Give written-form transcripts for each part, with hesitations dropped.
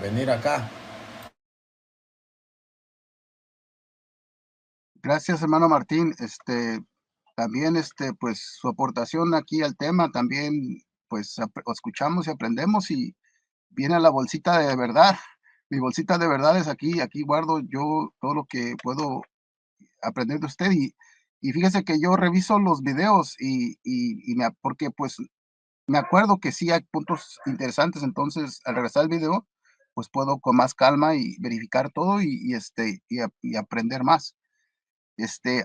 venir acá. Gracias, hermano Martín. También, pues su aportación aquí al tema, también, pues escuchamos y aprendemos y viene la bolsita de verdad. Mi bolsita de verdad es aquí guardo yo todo lo que puedo aprender de usted y fíjese que yo reviso los videos porque pues me acuerdo que sí hay puntos interesantes, entonces al regresar al video, pues puedo con más calma y verificar todo y aprender más.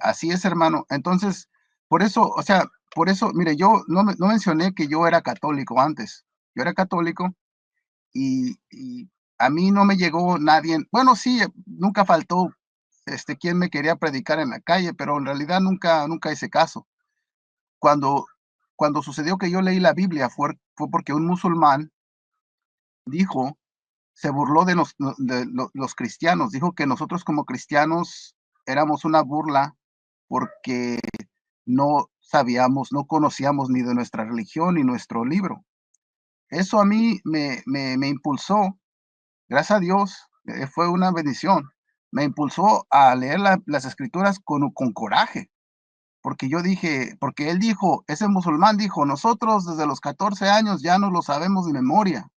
Así es, hermano. Entonces, por eso, o sea, por eso, mire, yo no mencioné que yo era católico antes. Yo era católico y a mí no me llegó nadie. Bueno, sí, nunca faltó quien me quería predicar en la calle, pero en realidad nunca hice caso. Cuando, cuando sucedió que yo leí la Biblia fue porque un musulmán dijo, se burló de los cristianos, dijo que nosotros como cristianos éramos una burla porque no sabíamos, no conocíamos ni de nuestra religión ni nuestro libro. Eso a mí me impulsó, gracias a Dios, fue una bendición. Me impulsó a leer las escrituras con coraje, porque yo dije, porque él dijo, ese musulmán dijo, nosotros desde los 14 años ya no lo sabemos de memoria,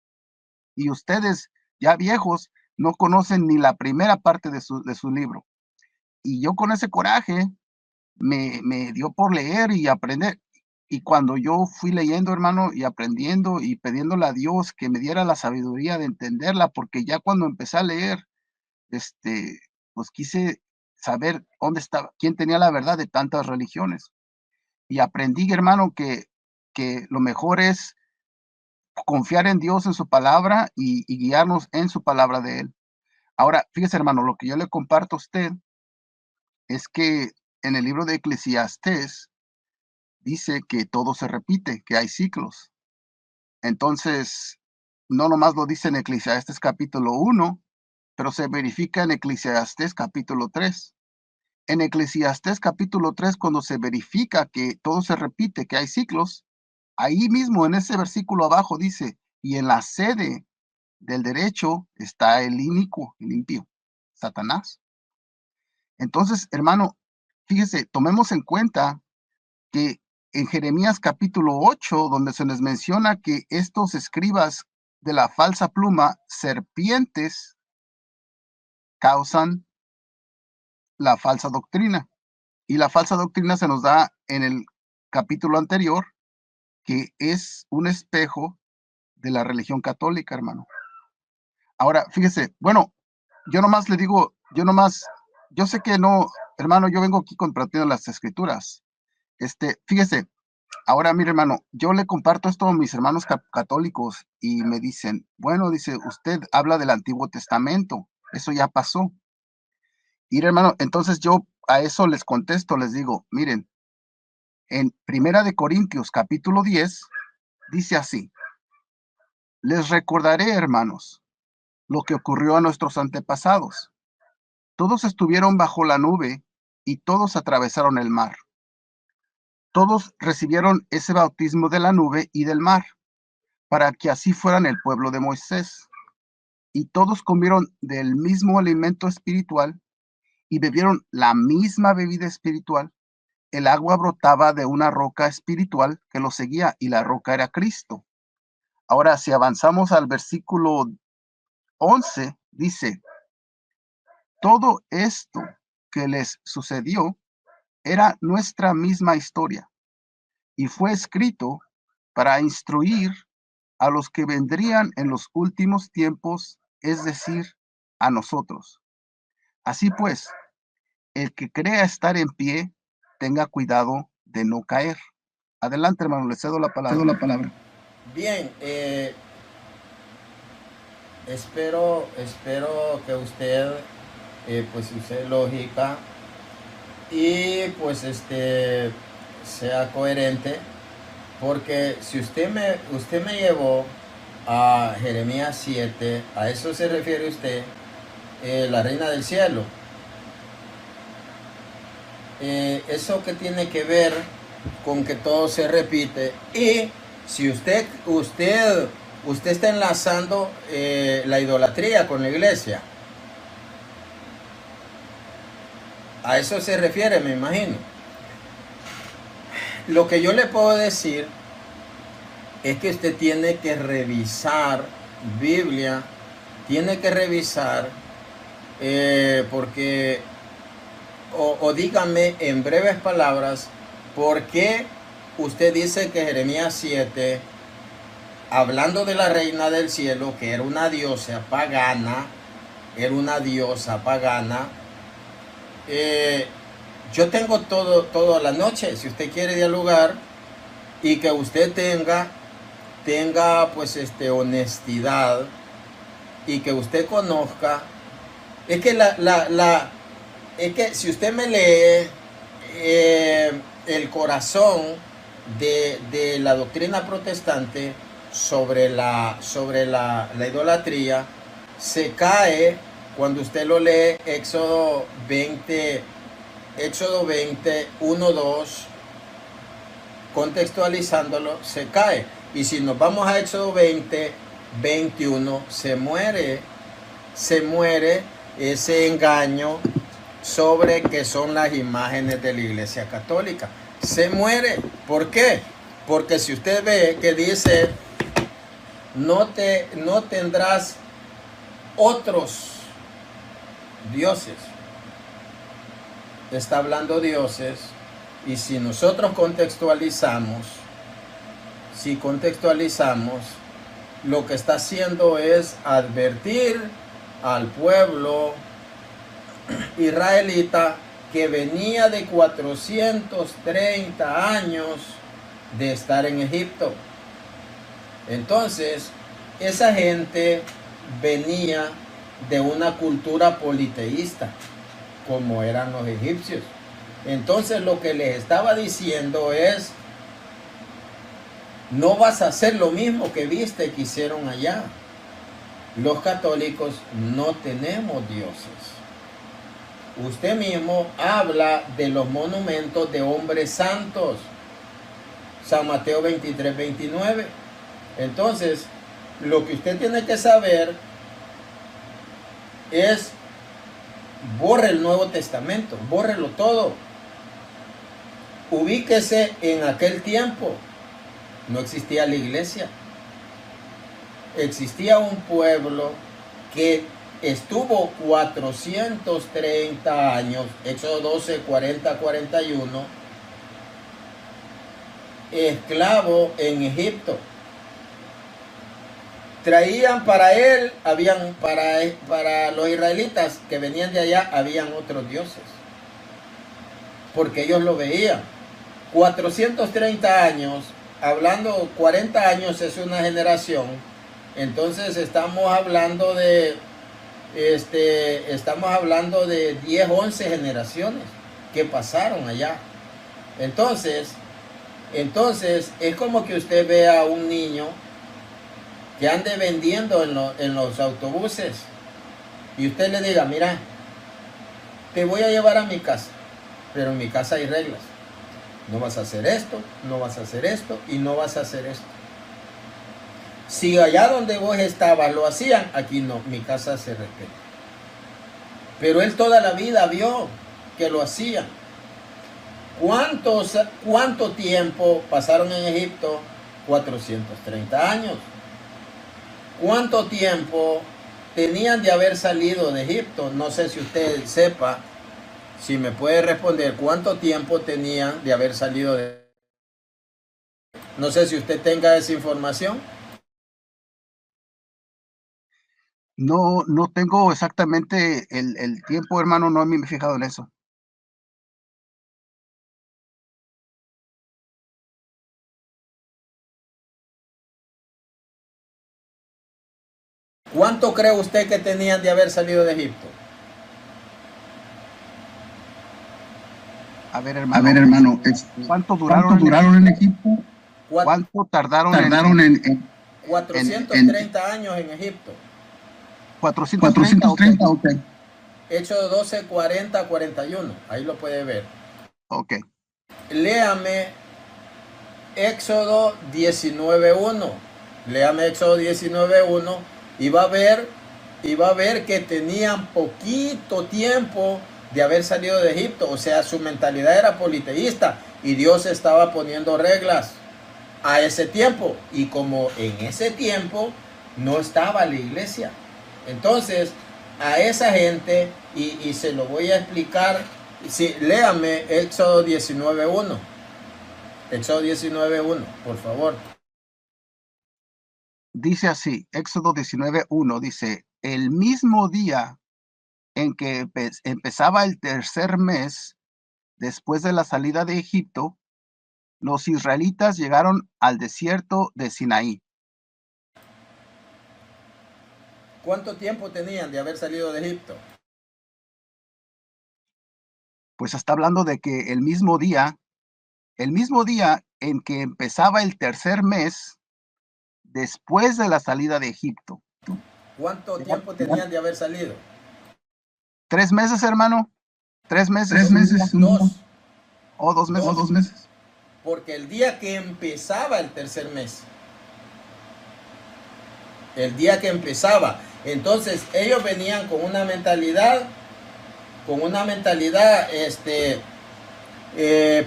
y ustedes ya viejos no conocen ni la primera parte de su libro. Y yo con ese coraje me dio por leer y aprender. Y cuando yo fui leyendo, hermano, y aprendiendo y pidiéndole a Dios que me diera la sabiduría de entenderla, porque ya cuando empecé a leer, pues quise saber dónde estaba, quién tenía la verdad de tantas religiones. Y aprendí, hermano, que lo mejor es confiar en Dios, en su palabra y guiarnos en su palabra de Él. Ahora, fíjese, hermano, lo que yo le comparto a usted es que en el libro de Eclesiastés dice que todo se repite, que hay ciclos. Entonces, no nomás lo dice en Eclesiastés capítulo 1, pero se verifica en Eclesiastés capítulo 3. En Eclesiastés capítulo 3, cuando se verifica que todo se repite, que hay ciclos, ahí mismo en ese versículo abajo dice, y en la sede del derecho está el inicuo, el impío, Satanás. Entonces, hermano, fíjese, tomemos en cuenta que en Jeremías capítulo 8, donde se les menciona que estos escribas de la falsa pluma, serpientes, causan la falsa doctrina. Y la falsa doctrina se nos da en el capítulo anterior, que es un espejo de la religión católica, hermano. Ahora, fíjese, bueno, yo nomás le digo, yo sé que no, hermano, yo vengo aquí compartiendo las escrituras. Fíjese, ahora, mire, hermano, yo le comparto esto a mis hermanos católicos y me dicen, bueno, dice, usted habla del Antiguo Testamento, eso ya pasó. Y, hermano, entonces yo a eso les contesto, les digo, miren, en Primera de Corintios, capítulo 10, dice así, les recordaré, hermanos, lo que ocurrió a nuestros antepasados. Todos estuvieron bajo la nube y todos atravesaron el mar. Todos recibieron ese bautismo de la nube y del mar, para que así fueran el pueblo de Moisés. Y todos comieron del mismo alimento espiritual y bebieron la misma bebida espiritual. El agua brotaba de una roca espiritual que los seguía y la roca era Cristo. Ahora, si avanzamos al versículo 11, dice, todo esto que les sucedió era nuestra misma historia y fue escrito para instruir a los que vendrían en los últimos tiempos, es decir, a nosotros. Así pues, el que crea estar en pie, tenga cuidado de no caer. Adelante, hermano, le cedo la Cedo palabra. la palabra. Bien, espero que usted pues use lógica y pues sea coherente, porque si usted me llevó a Jeremías 7, a eso se refiere usted, la reina del cielo. Eso que tiene que ver con que todo se repite, y si usted usted está enlazando la idolatría con la iglesia. A eso se refiere, me imagino. Lo que yo le puedo decir es que usted tiene que revisar Biblia, tiene que revisar, porque, o dígame en breves palabras, ¿por qué usted dice que Jeremías 7, hablando de la reina del cielo, que era una diosa pagana, yo tengo toda la noche, si usted quiere dialogar y que usted tenga pues honestidad y que usted conozca, es que es que si usted me lee el corazón de la doctrina protestante sobre la idolatría, se cae cuando usted lo lee Éxodo 20, 1, 2, contextualizándolo, se cae. Y si nos vamos a Éxodo 20, 21, se muere ese engaño sobre que son las imágenes de la Iglesia Católica. Se muere. ¿Por qué? Porque si usted ve que dice, no tendrás otros dioses. Está hablando dioses, y si nosotros contextualizamos, lo que está haciendo es advertir al pueblo israelita que venía de 430 años de estar en Egipto. Entonces, esa gente venía de una cultura politeísta, como eran los egipcios. Entonces, lo que les estaba diciendo es, no vas a hacer lo mismo que viste que hicieron allá. Los católicos no tenemos dioses. Usted mismo habla de los monumentos de hombres santos. San Mateo 23, 29. Entonces, lo que usted tiene que saber es, borre el Nuevo Testamento, bórrelo todo. Ubíquese en aquel tiempo. No existía la iglesia. Existía un pueblo que estuvo 430 años, Éxodo 12, 40, 41, esclavo en Egipto. Traían para él, para los israelitas que venían de allá, habían otros dioses, porque ellos lo veían. 430 años, hablando 40 años es una generación, entonces estamos hablando de 10, 11 generaciones que pasaron allá. Entonces es como que usted vea a un niño que ande vendiendo en los autobuses y usted le diga, mira, te voy a llevar a mi casa, pero en mi casa hay reglas. No vas a hacer esto, no vas a hacer esto y no vas a hacer esto. Si allá donde vos estabas lo hacían, aquí no, mi casa se respeta. Pero él toda la vida vio que lo hacían. ¿Cuánto tiempo pasaron en Egipto? 430 años. ¿Cuánto tiempo tenían de haber salido de Egipto? No sé si usted sepa, si me puede responder, ¿cuánto tiempo tenían de haber salido de Egipto? No sé si usted tenga esa información. No tengo exactamente el tiempo, hermano, no me he fijado en eso. ¿Cuánto cree usted que tenían de haber salido de Egipto? A ver, hermano, ¿cuánto duraron en Egipto? ¿Cuánto tardaron en 430 años en Egipto. 430, ok. Éxodo 12, 40, 41. Ahí lo puede ver. Ok. Léame Éxodo 19, 1. Léame Éxodo 19:1 y va a ver que tenían poquito tiempo de haber salido de Egipto. O sea, su mentalidad era politeísta y Dios estaba poniendo reglas a ese tiempo. Y como en ese tiempo no estaba la iglesia, entonces a esa gente, y se lo voy a explicar. Sí, léame Éxodo 19:1. Éxodo 19:1, por favor. Dice así, Éxodo 19:1, dice, el mismo día en que empezaba el tercer mes después de la salida de Egipto, los israelitas llegaron al desierto de Sinaí. ¿Cuánto tiempo tenían de haber salido de Egipto? Pues está hablando de que el mismo día en que empezaba el tercer mes después de la salida de Egipto. ¿Cuánto tiempo tenían de haber salido? 3 meses, hermano. 3 meses. 3 meses. Dos. O 2 meses. 2 meses. Porque el día que empezaba el tercer mes, entonces ellos venían con una mentalidad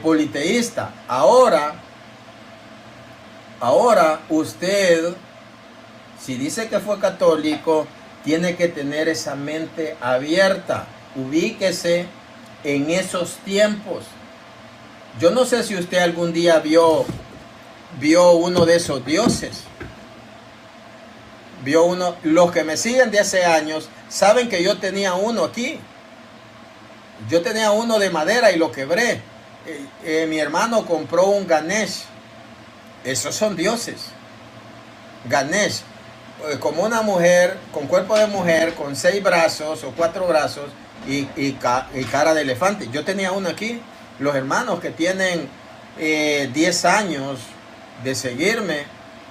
politeísta. Ahora usted, si dice que fue católico, tiene que tener esa mente abierta. Ubíquese en esos tiempos. Yo no sé si usted algún día vio uno de esos dioses. Vio uno. Los que me siguen de hace años saben que yo tenía uno aquí. Yo tenía uno de madera y lo quebré. Mi hermano compró un Ganesh. Esos son dioses. Ganesh, como una mujer, con cuerpo de mujer, con 6 brazos o 4 brazos y cara de elefante. Yo tenía uno aquí. Los hermanos que tienen 10 años de seguirme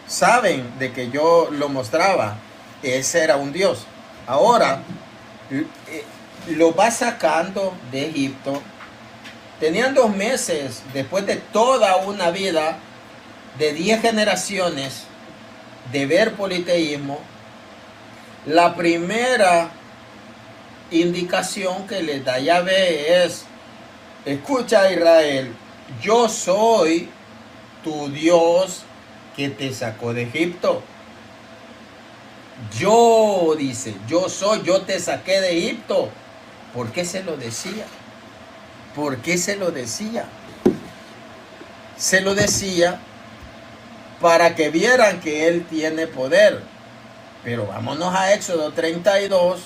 saben de que yo lo mostraba. Ese era un dios. Ahora lo va sacando de Egipto. Tenían 2 meses después de toda una vida de 10 generaciones de ver politeísmo. La primera indicación que les da Yahvé es: escucha, Israel, yo soy tu Dios que te sacó de Egipto. Yo, dice, yo te saqué de Egipto. ¿Por qué se lo decía? ¿Por qué se lo decía? Se lo decía para que vieran que Él tiene poder. Pero vámonos a Éxodo 32.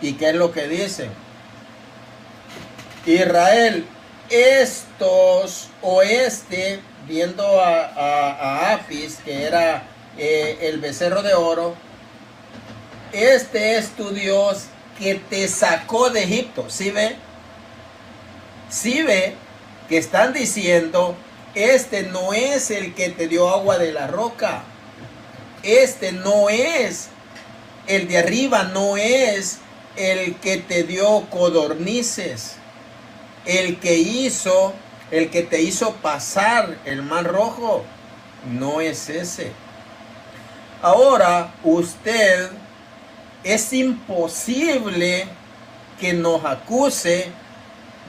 ¿Y qué es lo que dicen? Israel, estos o viendo a Apis, que era el becerro de oro, este es tu Dios que te sacó de Egipto. ¿Sí ve? ¿Sí ve que están diciendo, este no es el que te dio agua de la roca? Este no es el de arriba, no es el que te dio codornices, el que te hizo pasar el mar rojo, no es ese. Ahora usted, es imposible que nos acuse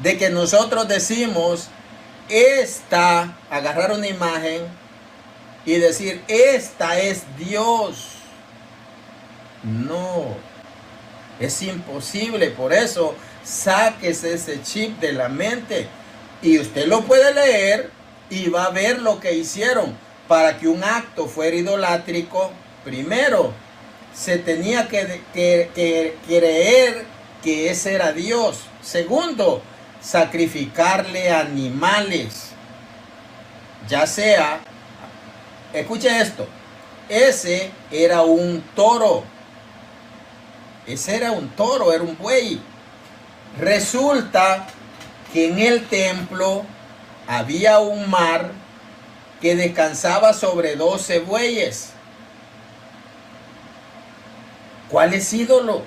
de que nosotros decimos agarrar una imagen y decir, esta es Dios. No, es imposible. Por eso, sáquese ese chip de la mente y usted lo puede leer y va a ver lo que hicieron. Para que un acto fuera idolátrico, primero se tenía que creer que ese era Dios. Segundo, sacrificarle animales, ya sea, escuche esto, ese era un toro, era un buey. Resulta que en el templo había un mar que descansaba sobre 12 bueyes. ¿Cuál es ídolo?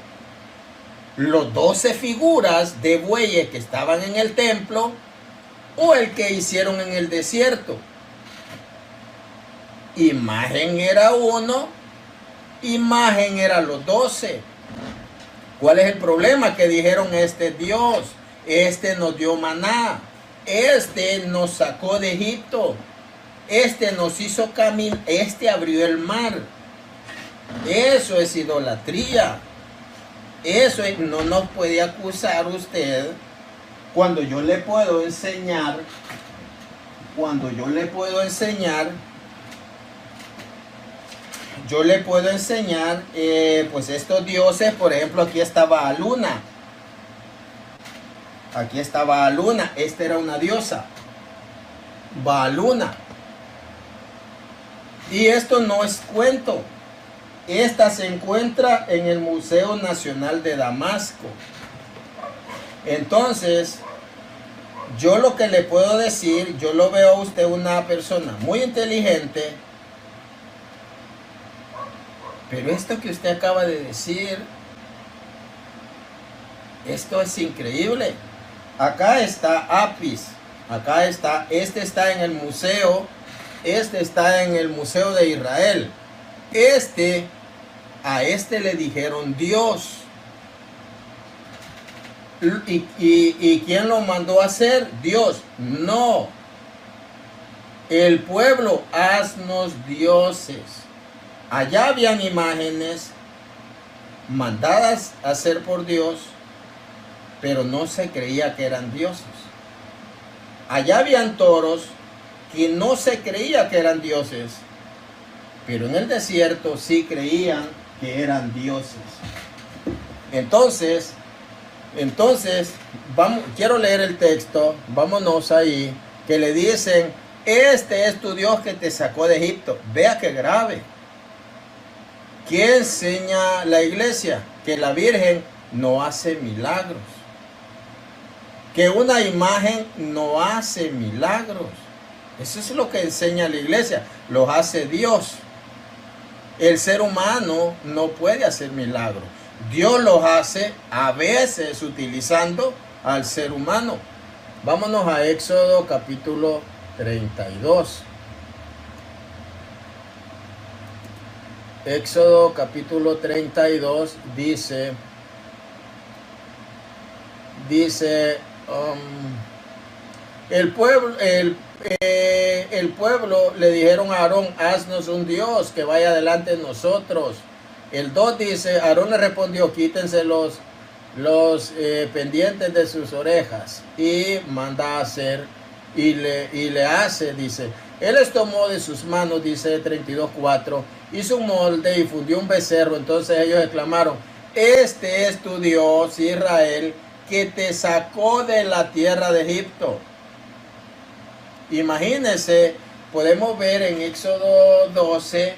Los 12 figuras de bueyes que estaban en el templo o el que hicieron en el desierto. Imagen era uno, imagen era los 12. ¿Cuál es el problema? Que dijeron, este Dios, este nos dio maná, este nos sacó de Egipto, este nos hizo caminar, este abrió el mar. Eso es idolatría. Eso es, no nos puede acusar usted cuando yo le puedo enseñar, pues estos dioses. Por ejemplo, aquí estaba Luna. Aquí estaba Luna. Esta era una diosa, Baaluna. Y esto no es cuento. Esta se encuentra en el Museo Nacional de Damasco. Entonces, yo lo que le puedo decir, yo lo veo a usted una persona muy inteligente, pero esto que usted acaba de decir, esto es increíble. Acá está Apis, acá está, este está en el museo, este está en el Museo de Israel. A este le dijeron Dios. ¿Y quién lo mandó a hacer? Dios. No. El pueblo, haznos dioses. Allá habían imágenes mandadas a hacer por Dios, pero no se creía que eran dioses. Allá habían toros que no se creía que eran dioses, pero en el desierto sí creían que eran dioses. Entonces, quiero leer el texto, vámonos ahí, que le dicen, este es tu Dios que te sacó de Egipto. Vea qué grave. ¿Qué enseña la iglesia? Que la Virgen no hace milagros. Que una imagen no hace milagros. Eso es lo que enseña la iglesia. Los hace Dios. El ser humano no puede hacer milagros. Dios los hace a veces utilizando al ser humano. Vámonos a Éxodo capítulo 32. Éxodo capítulo 32 dice, el pueblo le dijeron a Aarón, haznos un Dios que vaya delante de nosotros. El 2 dice, Aarón le respondió, quítense los pendientes de sus orejas, y manda a hacer, y le hace, dice, él les tomó de sus manos, dice 32:4, hizo un molde y fundió un becerro. Entonces ellos exclamaron, este es tu Dios, Israel, que te sacó de la tierra de Egipto. Imagínense, podemos ver en Éxodo 12,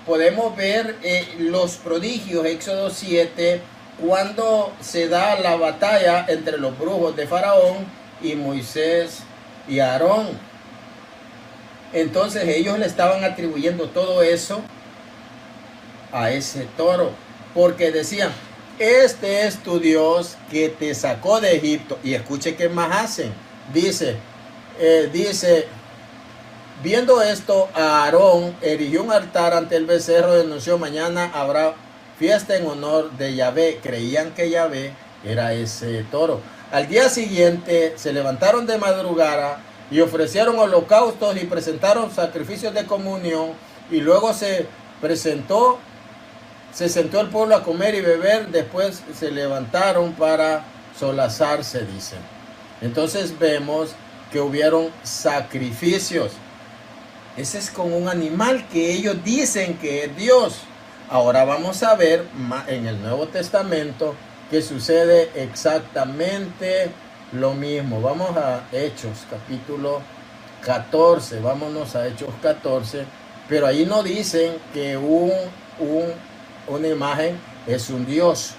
podemos ver los prodigios, Éxodo 7, cuando se da la batalla entre los brujos de Faraón y Moisés y Aarón. Entonces ellos le estaban atribuyendo todo eso a ese toro, porque decían, este es tu Dios que te sacó de Egipto. Y escuche qué más hacen. Dice, viendo esto, Aarón erigió un altar ante el becerro y anunció, mañana habrá fiesta en honor de Yahvé. Creían que Yahvé era ese toro. Al día siguiente se levantaron de madrugada y ofrecieron holocaustos y presentaron sacrificios de comunión, y luego se sentó el pueblo a comer y beber. Después se levantaron para solazarse, dice. Entonces vemos que hubieron sacrificios. Ese es con un animal que ellos dicen que es Dios. Ahora vamos a ver en el Nuevo Testamento que sucede exactamente lo mismo. Vamos a Hechos capítulo 14. Vámonos a Hechos 14. Pero ahí no dicen que una imagen es un Dios.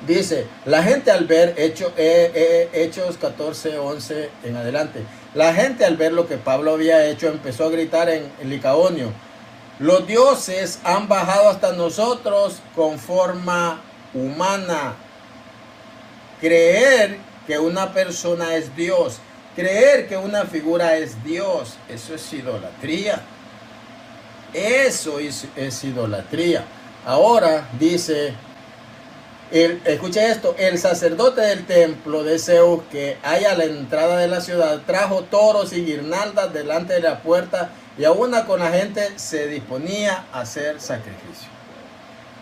Dice, la gente al ver, Hechos 14:11 en adelante, la gente al ver lo que Pablo había hecho empezó a gritar en Licaonio, los dioses han bajado hasta nosotros con forma humana. Creer que una persona es Dios, creer que una figura es Dios, eso es idolatría. Eso es idolatría. Ahora dice, escucha esto, el sacerdote del templo de Zeus que hay a la entrada de la ciudad trajo toros y guirnaldas delante de la puerta y aún con la gente se disponía a hacer sacrificio.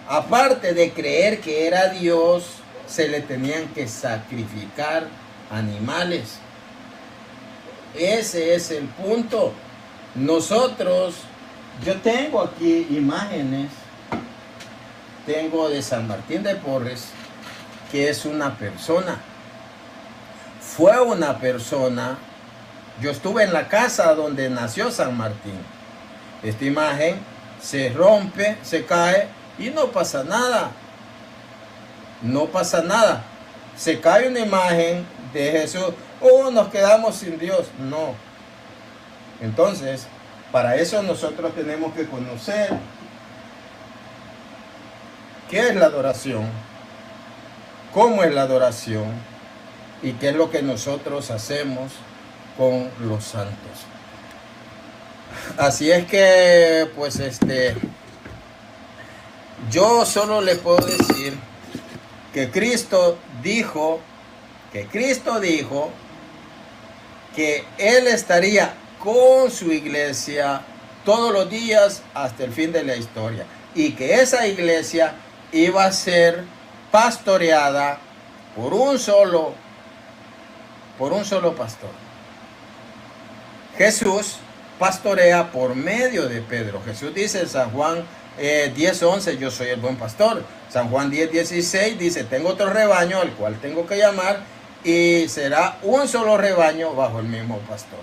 Aparte de creer que era Dios, se le tenían que sacrificar animales. Ese es el punto. Nosotros, yo tengo aquí imágenes, tengo de San Martín de Porres, que es una persona. Fue una persona. Yo estuve en la casa donde nació San Martín. Esta imagen se rompe, se cae y no pasa nada. No pasa nada. Se cae una imagen de Jesús. Oh, nos quedamos sin Dios. No. Entonces, para eso nosotros tenemos que conocer qué es la adoración, cómo es la adoración y qué es lo que nosotros hacemos con los santos. Así es que, pues, yo solo le puedo decir que Cristo dijo que Él estaría con su iglesia todos los días hasta el fin de la historia y que esa iglesia iba a ser pastoreada por un solo pastor. Jesús pastorea por medio de Pedro. Jesús dice en San Juan 10:11, yo soy el buen pastor. San Juan 10:16 dice, tengo otro rebaño al cual tengo que llamar y será un solo rebaño bajo el mismo pastor.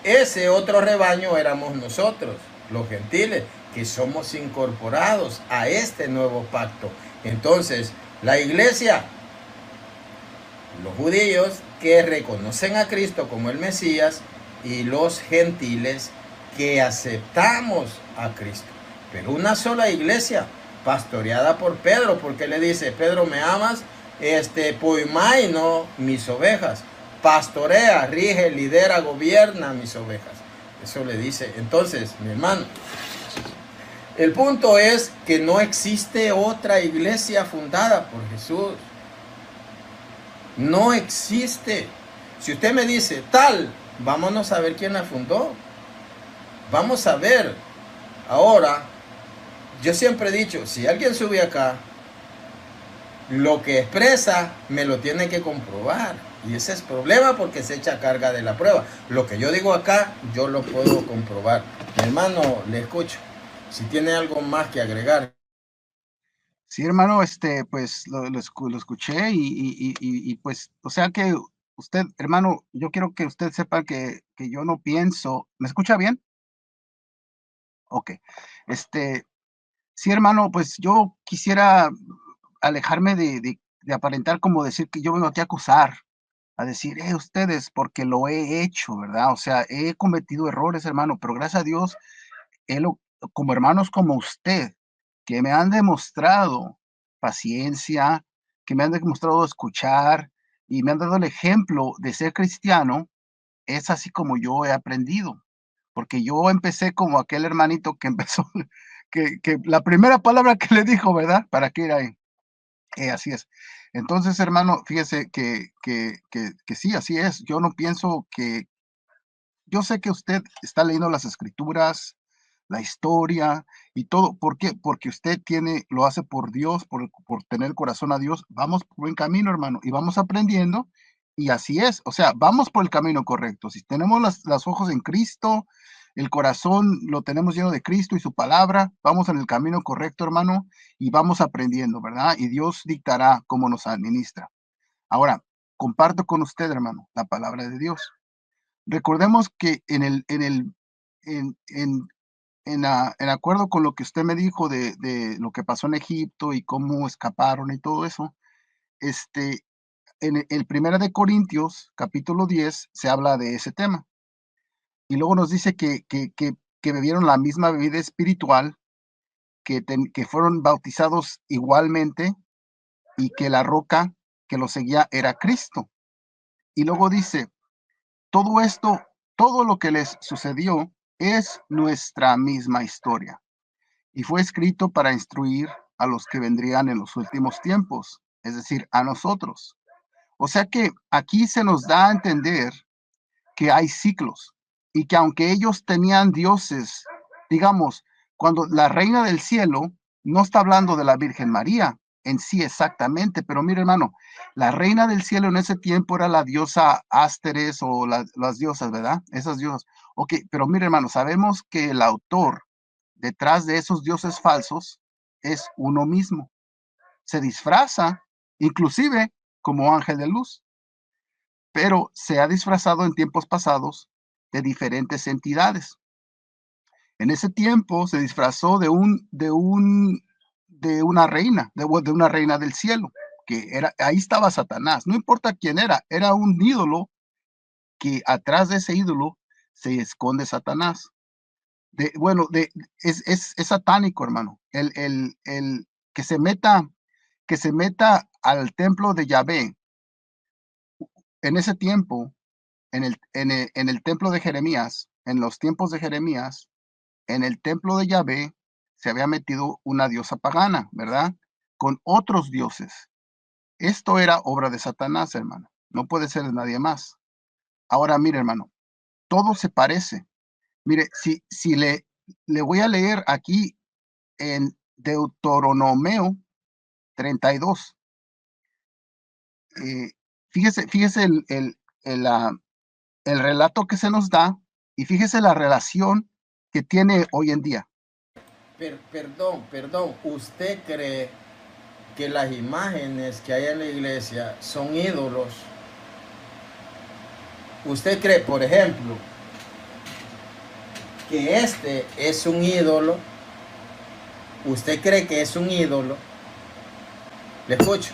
Ese otro rebaño éramos nosotros, los gentiles, que somos incorporados a este nuevo pacto. Entonces, la iglesia, los judíos que reconocen a Cristo como el Mesías y los gentiles que aceptamos a Cristo. Pero una sola iglesia, pastoreada por Pedro, porque le dice, Pedro, ¿me amas? Poimaino mis ovejas. Pastorea, rige, lidera, gobierna mis ovejas. Eso le dice. Entonces, mi hermano, el punto es que no existe otra iglesia fundada por Jesús. No existe. Si usted me dice tal, vámonos a ver quién la fundó. Vamos a ver. Ahora, yo siempre he dicho, si alguien sube acá, lo que expresa me lo tiene que comprobar. Y ese es problema porque se echa carga de la prueba. Lo que yo digo acá, yo lo puedo comprobar. Mi hermano, le escucho. Si tiene algo más que agregar. Sí, hermano, pues lo escuché y pues, o sea que usted, hermano, yo quiero que usted sepa que yo no pienso, ¿me escucha bien? Ok, sí, hermano, pues yo quisiera alejarme de aparentar como decir que yo vengo aquí a acusar, a decir, ustedes, porque lo he hecho, ¿verdad? O sea, he cometido errores, hermano, pero gracias a Dios, como hermanos como usted, que me han demostrado paciencia, que me han demostrado escuchar y me han dado el ejemplo de ser cristiano, es así como yo he aprendido. Porque yo empecé como aquel hermanito que empezó, que la primera palabra que le dijo, ¿verdad? ¿Para qué ir ahí? Así es. Entonces, hermano, fíjese que sí, así es. Yo no pienso que, yo sé que usted está leyendo las escrituras, la historia y todo. ¿Por qué? Porque usted lo hace por Dios, por tener el corazón a Dios. Vamos por buen camino, hermano, y vamos aprendiendo. Y así es. O sea, vamos por el camino correcto. Si tenemos los ojos en Cristo, el corazón lo tenemos lleno de Cristo y su palabra, vamos en el camino correcto, hermano, y vamos aprendiendo, ¿verdad? Y Dios dictará cómo nos administra. Ahora, comparto con usted, hermano, la palabra de Dios. Recordemos que en acuerdo con lo que usted me dijo de lo que pasó en Egipto y cómo escaparon y todo eso, en el Primera de Corintios, capítulo 10, se habla de ese tema. Y luego nos dice que bebieron la misma bebida espiritual, que fueron bautizados igualmente y que la roca que los seguía era Cristo. Y luego dice, todo esto, todo lo que les sucedió es nuestra misma historia y fue escrito para instruir a los que vendrían en los últimos tiempos, es decir, a nosotros. O sea que aquí se nos da a entender que hay ciclos y que aunque ellos tenían dioses, digamos, cuando la reina del cielo no está hablando de la Virgen María en sí exactamente, pero mire hermano, la reina del cielo en ese tiempo era la diosa Ásteres o las diosas, ¿verdad? Esas diosas. Ok, pero mire hermano, sabemos que el autor detrás de esos dioses falsos es uno mismo. Se disfraza, inclusive como ángel de luz, pero se ha disfrazado en tiempos pasados de diferentes entidades. En ese tiempo se disfrazó de una reina, de una reina del cielo, que era, ahí estaba Satanás, no importa quién era un ídolo que atrás de ese ídolo se esconde Satanás. Es satánico, hermano, el que se meta al templo de Yahvé en ese tiempo, en el templo de Jeremías, en los tiempos de Jeremías, en el templo de Yahvé se había metido una diosa pagana, ¿verdad? Con otros dioses. Esto era obra de Satanás, hermano. No puede ser de nadie más. Ahora, mire, hermano, todo se parece. Mire, le voy a leer aquí en Deuteronomio 32. Fíjese el relato que se nos da y fíjese la relación que tiene hoy en día. Perdón, ¿usted cree que las imágenes que hay en la iglesia son ídolos? ¿Usted cree, por ejemplo, que este es un ídolo? ¿Usted cree que es un ídolo? Le escucho.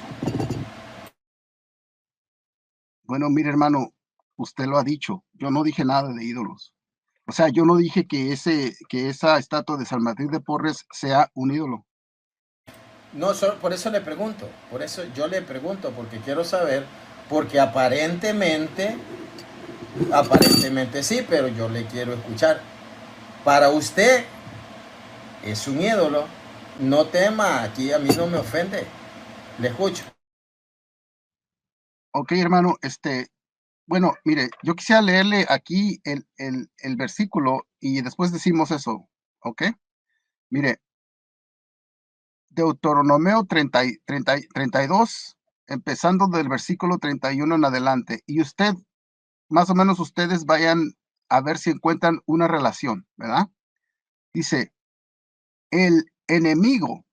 Bueno, mire, hermano, usted lo ha dicho. Yo no dije nada de ídolos. O sea, yo no dije que esa estatua de San Martín de Porres sea un ídolo. No, por eso le pregunto. Por eso yo le pregunto, porque quiero saber. Porque aparentemente sí, pero yo le quiero escuchar. Para usted es un ídolo. No tema, aquí a mí no me ofende. Le escucho. Ok, hermano, bueno, mire, yo quisiera leerle aquí el versículo y después decimos eso, ¿ok? Mire, Deuteronomio 32, empezando del versículo 31 en adelante. Y usted, más o menos ustedes vayan a ver si encuentran una relación, ¿verdad? Dice, el enemigo,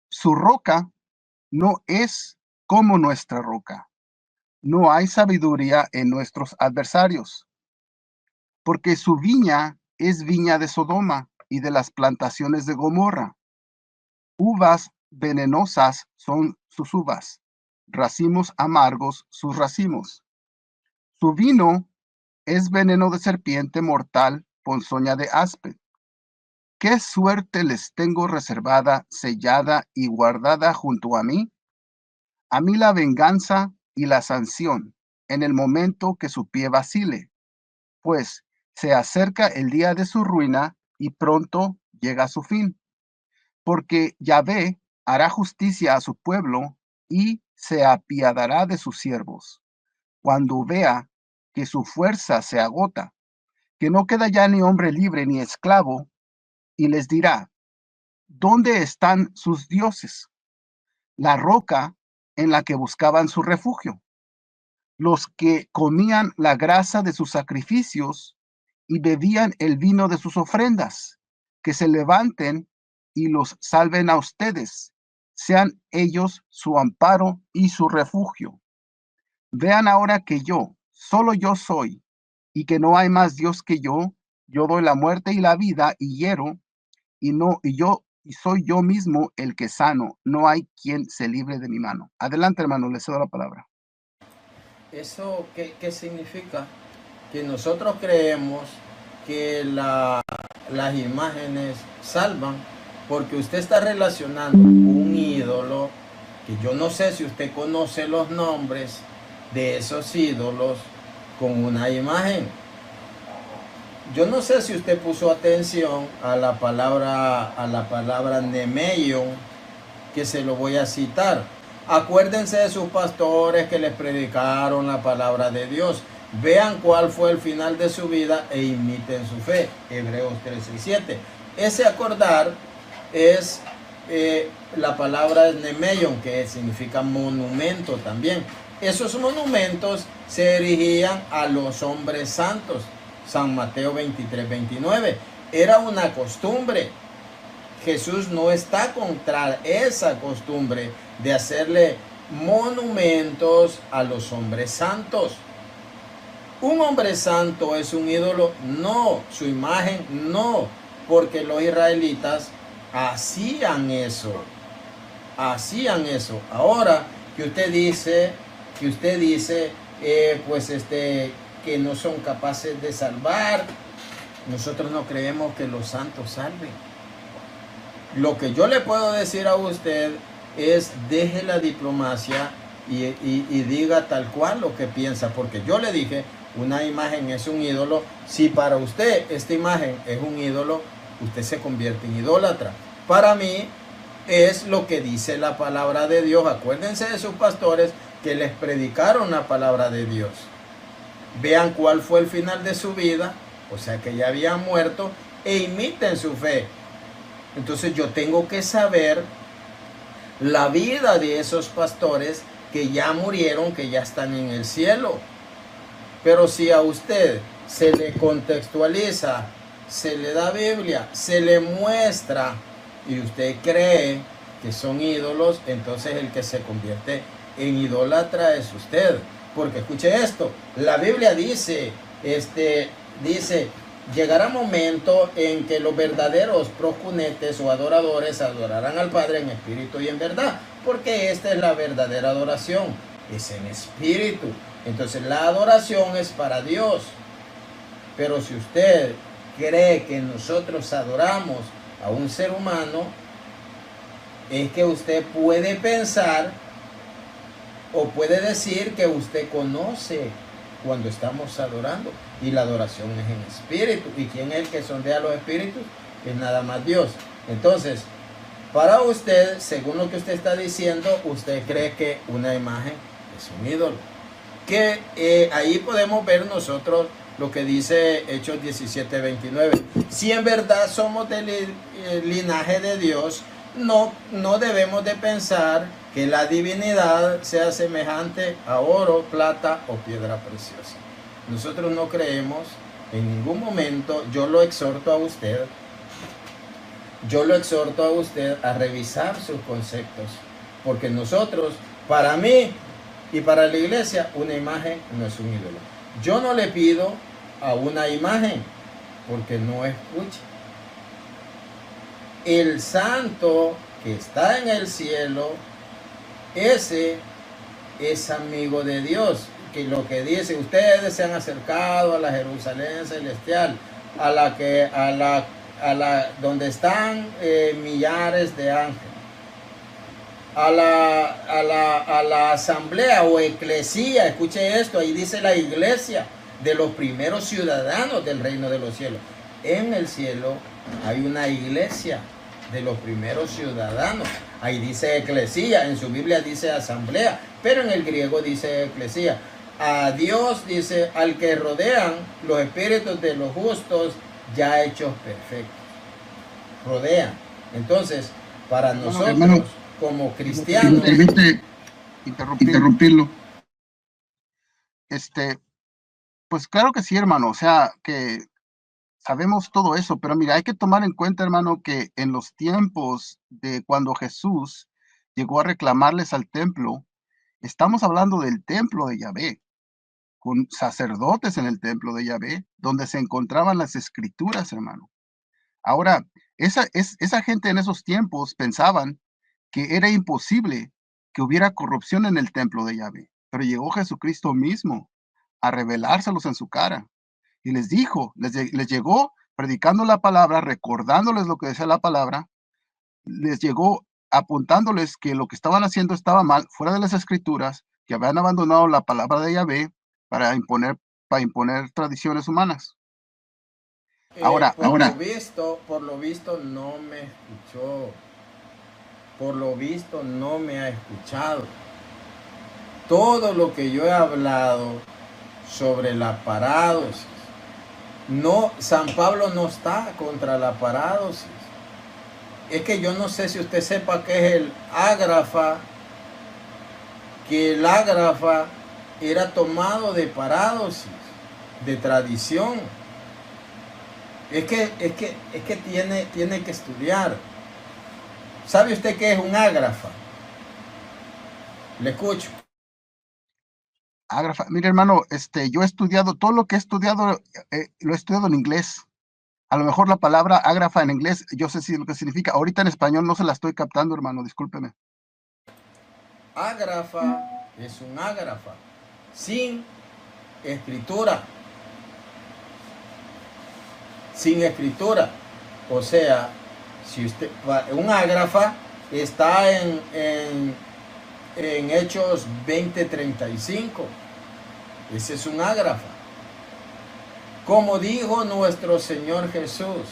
su roca, no es como nuestra roca. No hay sabiduría en nuestros adversarios, porque su viña es viña de Sodoma y de las plantaciones de Gomorra. Uvas venenosas son sus uvas, racimos amargos sus racimos. Su vino es veneno de serpiente mortal, ponzoña de áspid. ¿Qué suerte les tengo reservada, sellada y guardada junto a mí? A mí la venganza y la sanción, en el momento que su pie vacile, pues se acerca el día de su ruina y pronto llega a su fin. Porque Yahvé hará justicia a su pueblo y se apiadará de sus siervos. Cuando vea que su fuerza se agota, que no queda ya ni hombre libre ni esclavo, y les dirá, ¿dónde están sus dioses? La roca en la que buscaban su refugio. Los que comían la grasa de sus sacrificios y bebían el vino de sus ofrendas, que se levanten y los salven a ustedes, sean ellos su amparo y su refugio. Vean ahora que yo, solo yo soy, y que no hay más Dios que yo doy la muerte y la vida y hiero, y soy yo mismo el que sano, no hay quien se libre de mi mano. Adelante, hermano, le cedo la palabra. ¿Eso qué significa? Que nosotros creemos que las imágenes salvan, porque usted está relacionando un ídolo, que yo no sé si usted conoce los nombres de esos ídolos, con una imagen. Yo no sé si usted puso atención a la palabra nemeion, que se lo voy a citar. Acuérdense de sus pastores que les predicaron la palabra de Dios. Vean cuál fue el final de su vida e imiten su fe. Hebreos 13 y 7. Ese acordar es la palabra nemeion, que significa monumento también. Esos monumentos se erigían a los hombres santos. San Mateo 23, 29. Era una costumbre. Jesús no está contra esa costumbre de hacerle monumentos a los hombres santos. ¿Un hombre santo es un ídolo? No. ¿Su imagen? No. Porque los israelitas hacían eso. Hacían eso. Ahora que usted dice, que no son capaces de salvar, nosotros no creemos que los santos salven. Lo que yo le puedo decir a usted es: deje la diplomacia y diga tal cual lo que piensa, porque yo le dije, una imagen es un ídolo. Si para usted esta imagen es un ídolo, usted se convierte en idólatra. Para mí es lo que dice la palabra de Dios. Acuérdense de sus pastores que les predicaron la palabra de Dios. Vean cuál fue el final de su vida, o sea que ya habían muerto, e imiten su fe. Entonces yo tengo que saber la vida de esos pastores que ya murieron, que ya están en el cielo. Pero si a usted se le contextualiza, se le da Biblia, se le muestra y usted cree que son ídolos, entonces el que se convierte en idólatra es usted. Porque escuche esto, la Biblia dice, llegará momento en que los verdaderos proscunetes o adoradores adorarán al Padre en espíritu y en verdad, porque esta es la verdadera adoración, es en espíritu. Entonces la adoración es para Dios. Pero si usted cree que nosotros adoramos a un ser humano, es que usted puede pensar o puede decir que usted conoce cuando estamos adorando, y la adoración es en espíritu. ¿Y quién es el que sondea los espíritus? Es nada más Dios. Entonces, para usted, según lo que usted está diciendo, usted cree que una imagen es un ídolo. Que ahí podemos ver nosotros lo que dice Hechos 17, 29. Si en verdad somos del linaje de Dios, no debemos de pensar que la divinidad sea semejante a oro, plata o piedra preciosa. Nosotros no creemos en ningún momento. Yo lo exhorto a usted a revisar sus conceptos, porque nosotros, para mí y para la iglesia, una imagen no es un ídolo. Yo no le pido a una imagen porque no escucha. El santo que está en el cielo, ese es amigo de Dios, que lo que dice: ustedes se han acercado a la Jerusalén celestial, donde están millares de ángeles, a la asamblea o eclesía. Escuche esto, ahí dice la iglesia de los primeros ciudadanos del reino de los cielos. En el cielo hay una iglesia de los primeros ciudadanos. Ahí dice eclesía, en su Biblia dice asamblea, pero en el griego dice eclesía. A Dios dice: al que rodean los espíritus de los justos ya hechos perfectos. Rodean. Entonces, para nosotros, hermano, como cristianos... Permite interrumpirlo. Pues claro que sí, hermano, o sea, que sabemos todo eso, pero mira, hay que tomar en cuenta, hermano, que en los tiempos de cuando Jesús llegó a reclamarles al templo, estamos hablando del templo de Yahvé, con sacerdotes en el templo de Yahvé, donde se encontraban las escrituras, hermano. Ahora, esa gente en esos tiempos pensaban que era imposible que hubiera corrupción en el templo de Yahvé, pero llegó Jesucristo mismo a revelárselos en su cara. Y les dijo, les llegó predicando la palabra, recordándoles lo que decía la palabra, les llegó apuntándoles que lo que estaban haciendo estaba mal, fuera de las escrituras, que habían abandonado la palabra de Yahvé para imponer tradiciones humanas. Ahora, Por lo visto no me escuchó. Por lo visto no me ha escuchado. Todo lo que yo he hablado sobre la parádosis, no, San Pablo no está contra la parádosis. Es que yo no sé si usted sepa qué es el ágrafa, que el ágrafa era tomado de parádosis, de tradición. Es que tiene que estudiar. ¿Sabe usted qué es un ágrafa? Le escucho. ágrafa, mire hermano, yo he estudiado, todo lo que he estudiado, lo he estudiado en inglés. A lo mejor la palabra ágrafa en inglés, yo sé si lo que significa. Ahorita en español no se la estoy captando, hermano, discúlpeme. Ágrafa es un ágrafa sin escritura. Sin escritura. O sea, si usted, un ágrafa está en Hechos 20:35. Ese es un ágrafa. Como dijo nuestro Señor Jesús,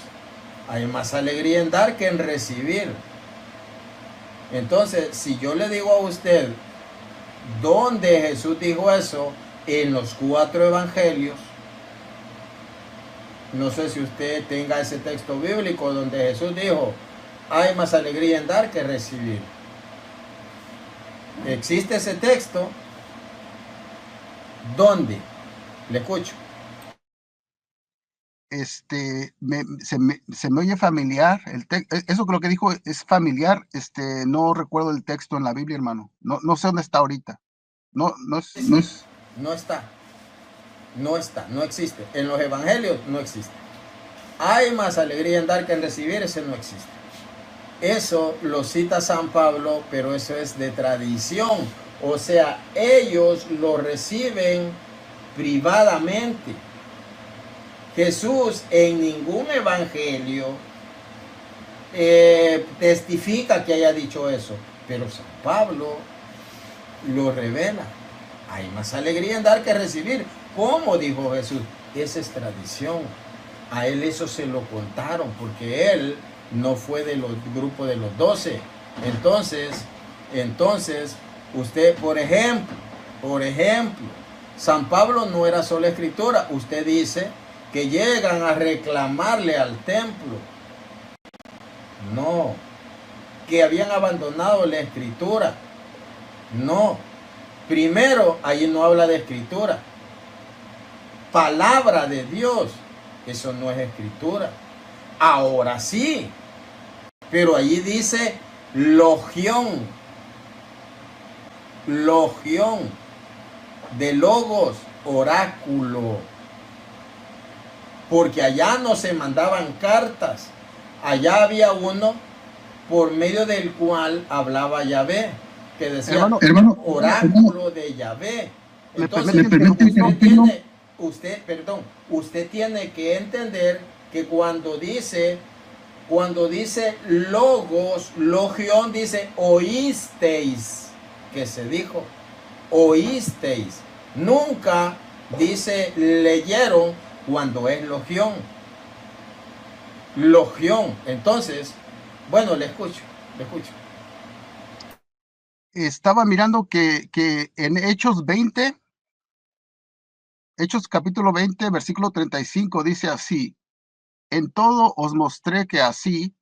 hay más alegría en dar que en recibir. Entonces, si yo le digo a usted dónde Jesús dijo eso, en los 4 evangelios, no sé si usted tenga ese texto bíblico donde Jesús dijo, hay más alegría en dar que recibir. ¿Existe ese texto? ¿Dónde? Le escucho. Se me oye familiar, eso que lo que dijo es familiar, no recuerdo el texto en la Biblia, hermano. No sé dónde está ahorita. No, no es, No está. No está, no existe. En los evangelios no existe. Hay más alegría en dar que en recibir, ese no existe. Eso lo cita San Pablo, pero eso es de tradición. O sea, ellos lo reciben privadamente. Jesús en ningún evangelio testifica que haya dicho eso, pero San Pablo lo revela. Hay más alegría en dar que recibir. ¿Cómo dijo Jesús? Esa es tradición. A él eso se lo contaron, porque él no fue de los grupos de los 12. Entonces, usted, por ejemplo, San Pablo no era solo escritura. Usted dice que llegan a reclamarle al templo. No. Que habían abandonado la escritura. No. Primero, ahí no habla de escritura. Palabra de Dios. Eso no es escritura. Ahora sí. Pero allí dice logión. Logión. De logos, oráculo. Porque allá no se mandaban cartas. Allá había uno por medio del cual hablaba Yahvé, que decía hermano, oráculo de Yahvé. Entonces, usted tiene que entender que cuando dice logos, logión, dice oísteis, que se dijo, oísteis. Nunca dice leyeron cuando es logión. Logión. Entonces, bueno, le escucho. Estaba mirando que en Hechos capítulo 20, versículo 35, dice así: en todo os mostré que así,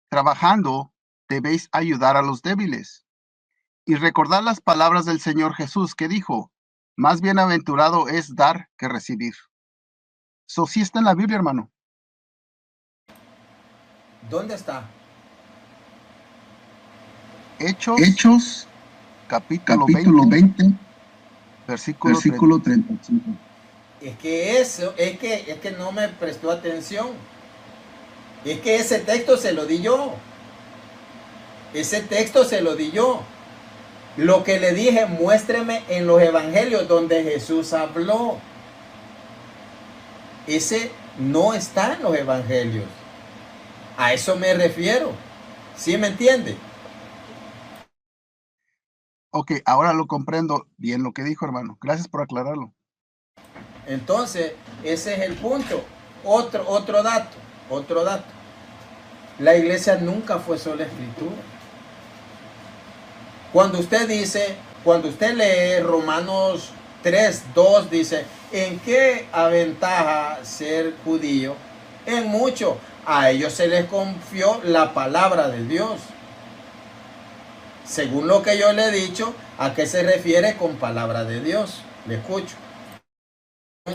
trabajando, debéis ayudar a los débiles. Y recordad las palabras del Señor Jesús, que dijo, más bienaventurado es dar que recibir. Eso sí está en la Biblia, hermano. ¿Dónde está? Hechos capítulo 20, versículo 35. Es que no me prestó atención. Es que ese texto se lo di yo. Lo que le dije, muéstreme en los evangelios donde Jesús habló. Ese no está en los evangelios. A eso me refiero. ¿Sí me entiende? Ok, ahora lo comprendo bien lo que dijo, hermano. Gracias por aclararlo. Entonces, ese es el punto. Otro dato, otro dato. La iglesia nunca fue sola escritura. Cuando usted dice, cuando usted lee Romanos 3:2 dice, ¿en qué aventaja ser judío? En mucho. A ellos se les confió la palabra de Dios. Según lo que yo le he dicho, ¿a qué se refiere con palabra de Dios? Le escucho.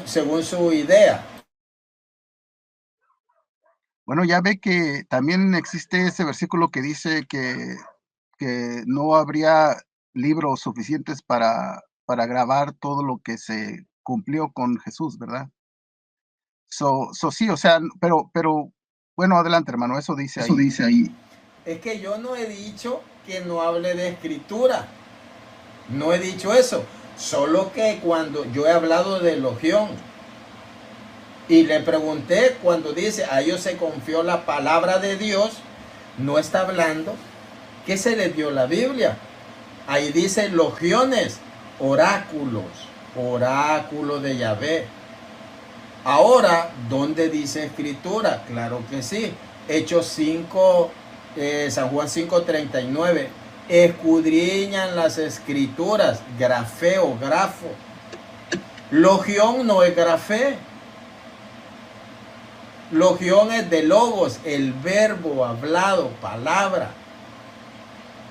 Según su idea. Bueno, ya ve que también existe ese versículo que dice que no habría libros suficientes para grabar todo lo que se cumplió con Jesús, ¿verdad? Sí, o sea, pero, bueno, adelante, hermano, eso dice Eso ahí. dice ahí. Es que yo no he dicho que no hable de escritura. No he dicho eso. Solo que cuando yo he hablado de elogión y le pregunté cuando dice a ellos se confió la palabra de Dios, no está hablando que se les dio la Biblia. Ahí dice logiones, oráculos, oráculo de Yahvé. Ahora, ¿dónde dice escritura? Claro que sí. Hechos 5, San Juan 5:39. Escudriñan las escrituras, grafeo, grafo. Logión no es grafé. Logión es de logos, el verbo hablado, palabra.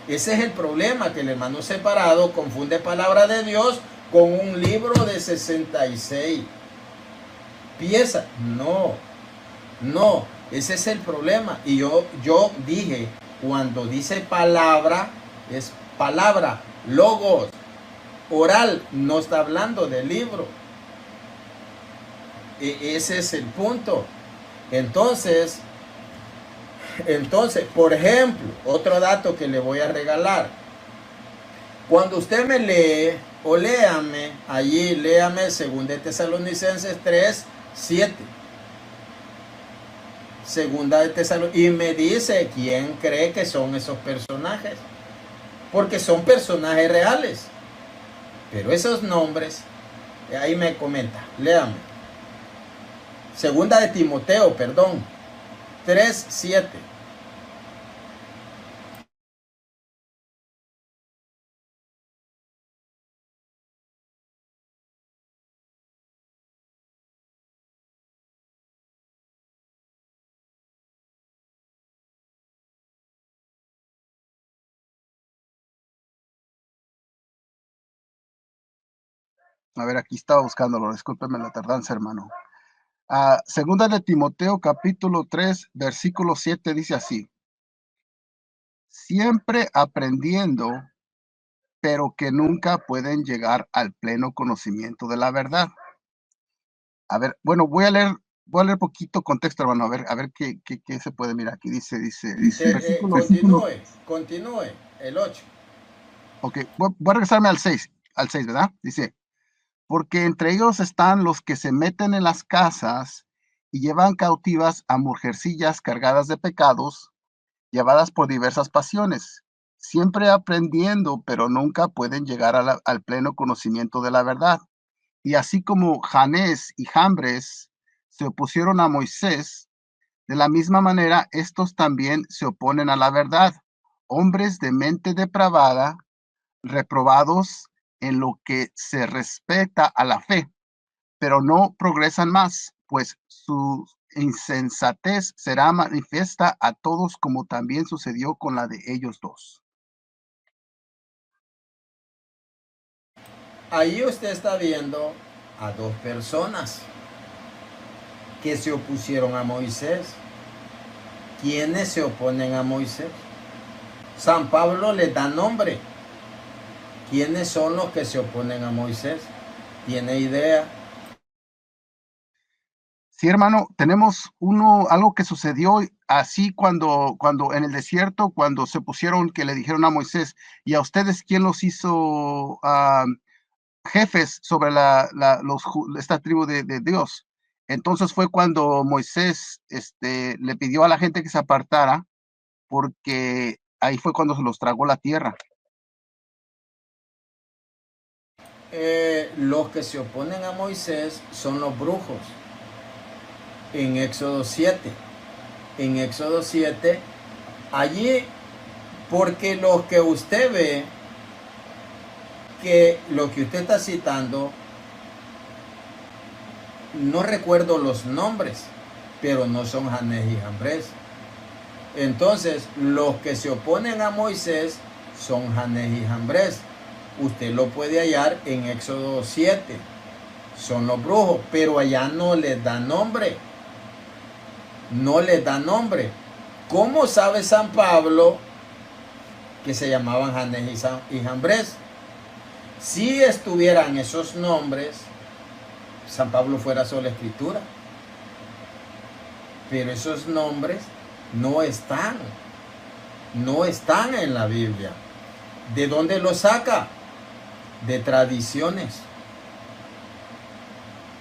Ese es el problema, que el hermano separado confunde palabra de Dios con un libro de 66 piezas. No, ese es el problema. Y yo dije, cuando dice palabra, es palabra, logos, oral, no está hablando de libro. Ese es el punto. Entonces, por ejemplo, otro dato que le voy a regalar. Cuando usted me lee, o léame, allí léame 2 Tesalonicenses 3:7. Segunda de Tesalonicenses, y me dice quién cree que son esos personajes. Porque son personajes reales. Pero esos nombres, ahí me comenta, léame. Segunda de Timoteo, perdón, 3:7. A ver, aquí estaba buscándolo, discúlpeme la tardanza, hermano. Segunda de Timoteo, capítulo 3, versículo 7, dice así: siempre aprendiendo, pero que nunca pueden llegar al pleno conocimiento de la verdad. A ver, bueno, voy a leer poquito contexto, hermano, a ver qué se puede mirar aquí. Dice, versículo, Continúe, el 8. ok, voy a regresarme al 6, ¿verdad? Dice, porque entre ellos están los que se meten en las casas y llevan cautivas a mujercillas cargadas de pecados, llevadas por diversas pasiones, siempre aprendiendo, pero nunca pueden llegar al pleno conocimiento de la verdad. Y así como Janés y Jambres se opusieron a Moisés, de la misma manera estos también se oponen a la verdad, hombres de mente depravada, reprobados en lo que se respecta a la fe, pero no progresan más, pues su insensatez será manifiesta a todos, como también sucedió con la de ellos dos. Ahí usted está viendo a dos personas que se opusieron a Moisés. ¿Quiénes se oponen a Moisés? San Pablo les da nombre. ¿Quiénes son los que se oponen a Moisés? ¿Tiene idea? Sí, hermano, tenemos algo que sucedió así cuando en el desierto, cuando se pusieron, que le dijeron a Moisés, y a ustedes, ¿quién los hizo jefes sobre esta tribu de Dios? Entonces fue cuando Moisés le pidió a la gente que se apartara, porque ahí fue cuando se los tragó la tierra. Los que se oponen a Moisés son los brujos. en Éxodo 7. En Éxodo 7, allí, porque lo que usted ve, que lo que usted está citando, no recuerdo los nombres, pero no son Janés y Jambres. Entonces, los que se oponen a Moisés son Janés y Jambres. Usted lo puede hallar en Éxodo 7. Son los brujos, pero allá no les da nombre. No les da nombre. ¿Cómo sabe San Pablo que se llamaban Janés y Jambres? Si estuvieran esos nombres, San Pablo fuera sola escritura. Pero esos nombres no están en la Biblia. ¿De dónde los saca? De tradiciones.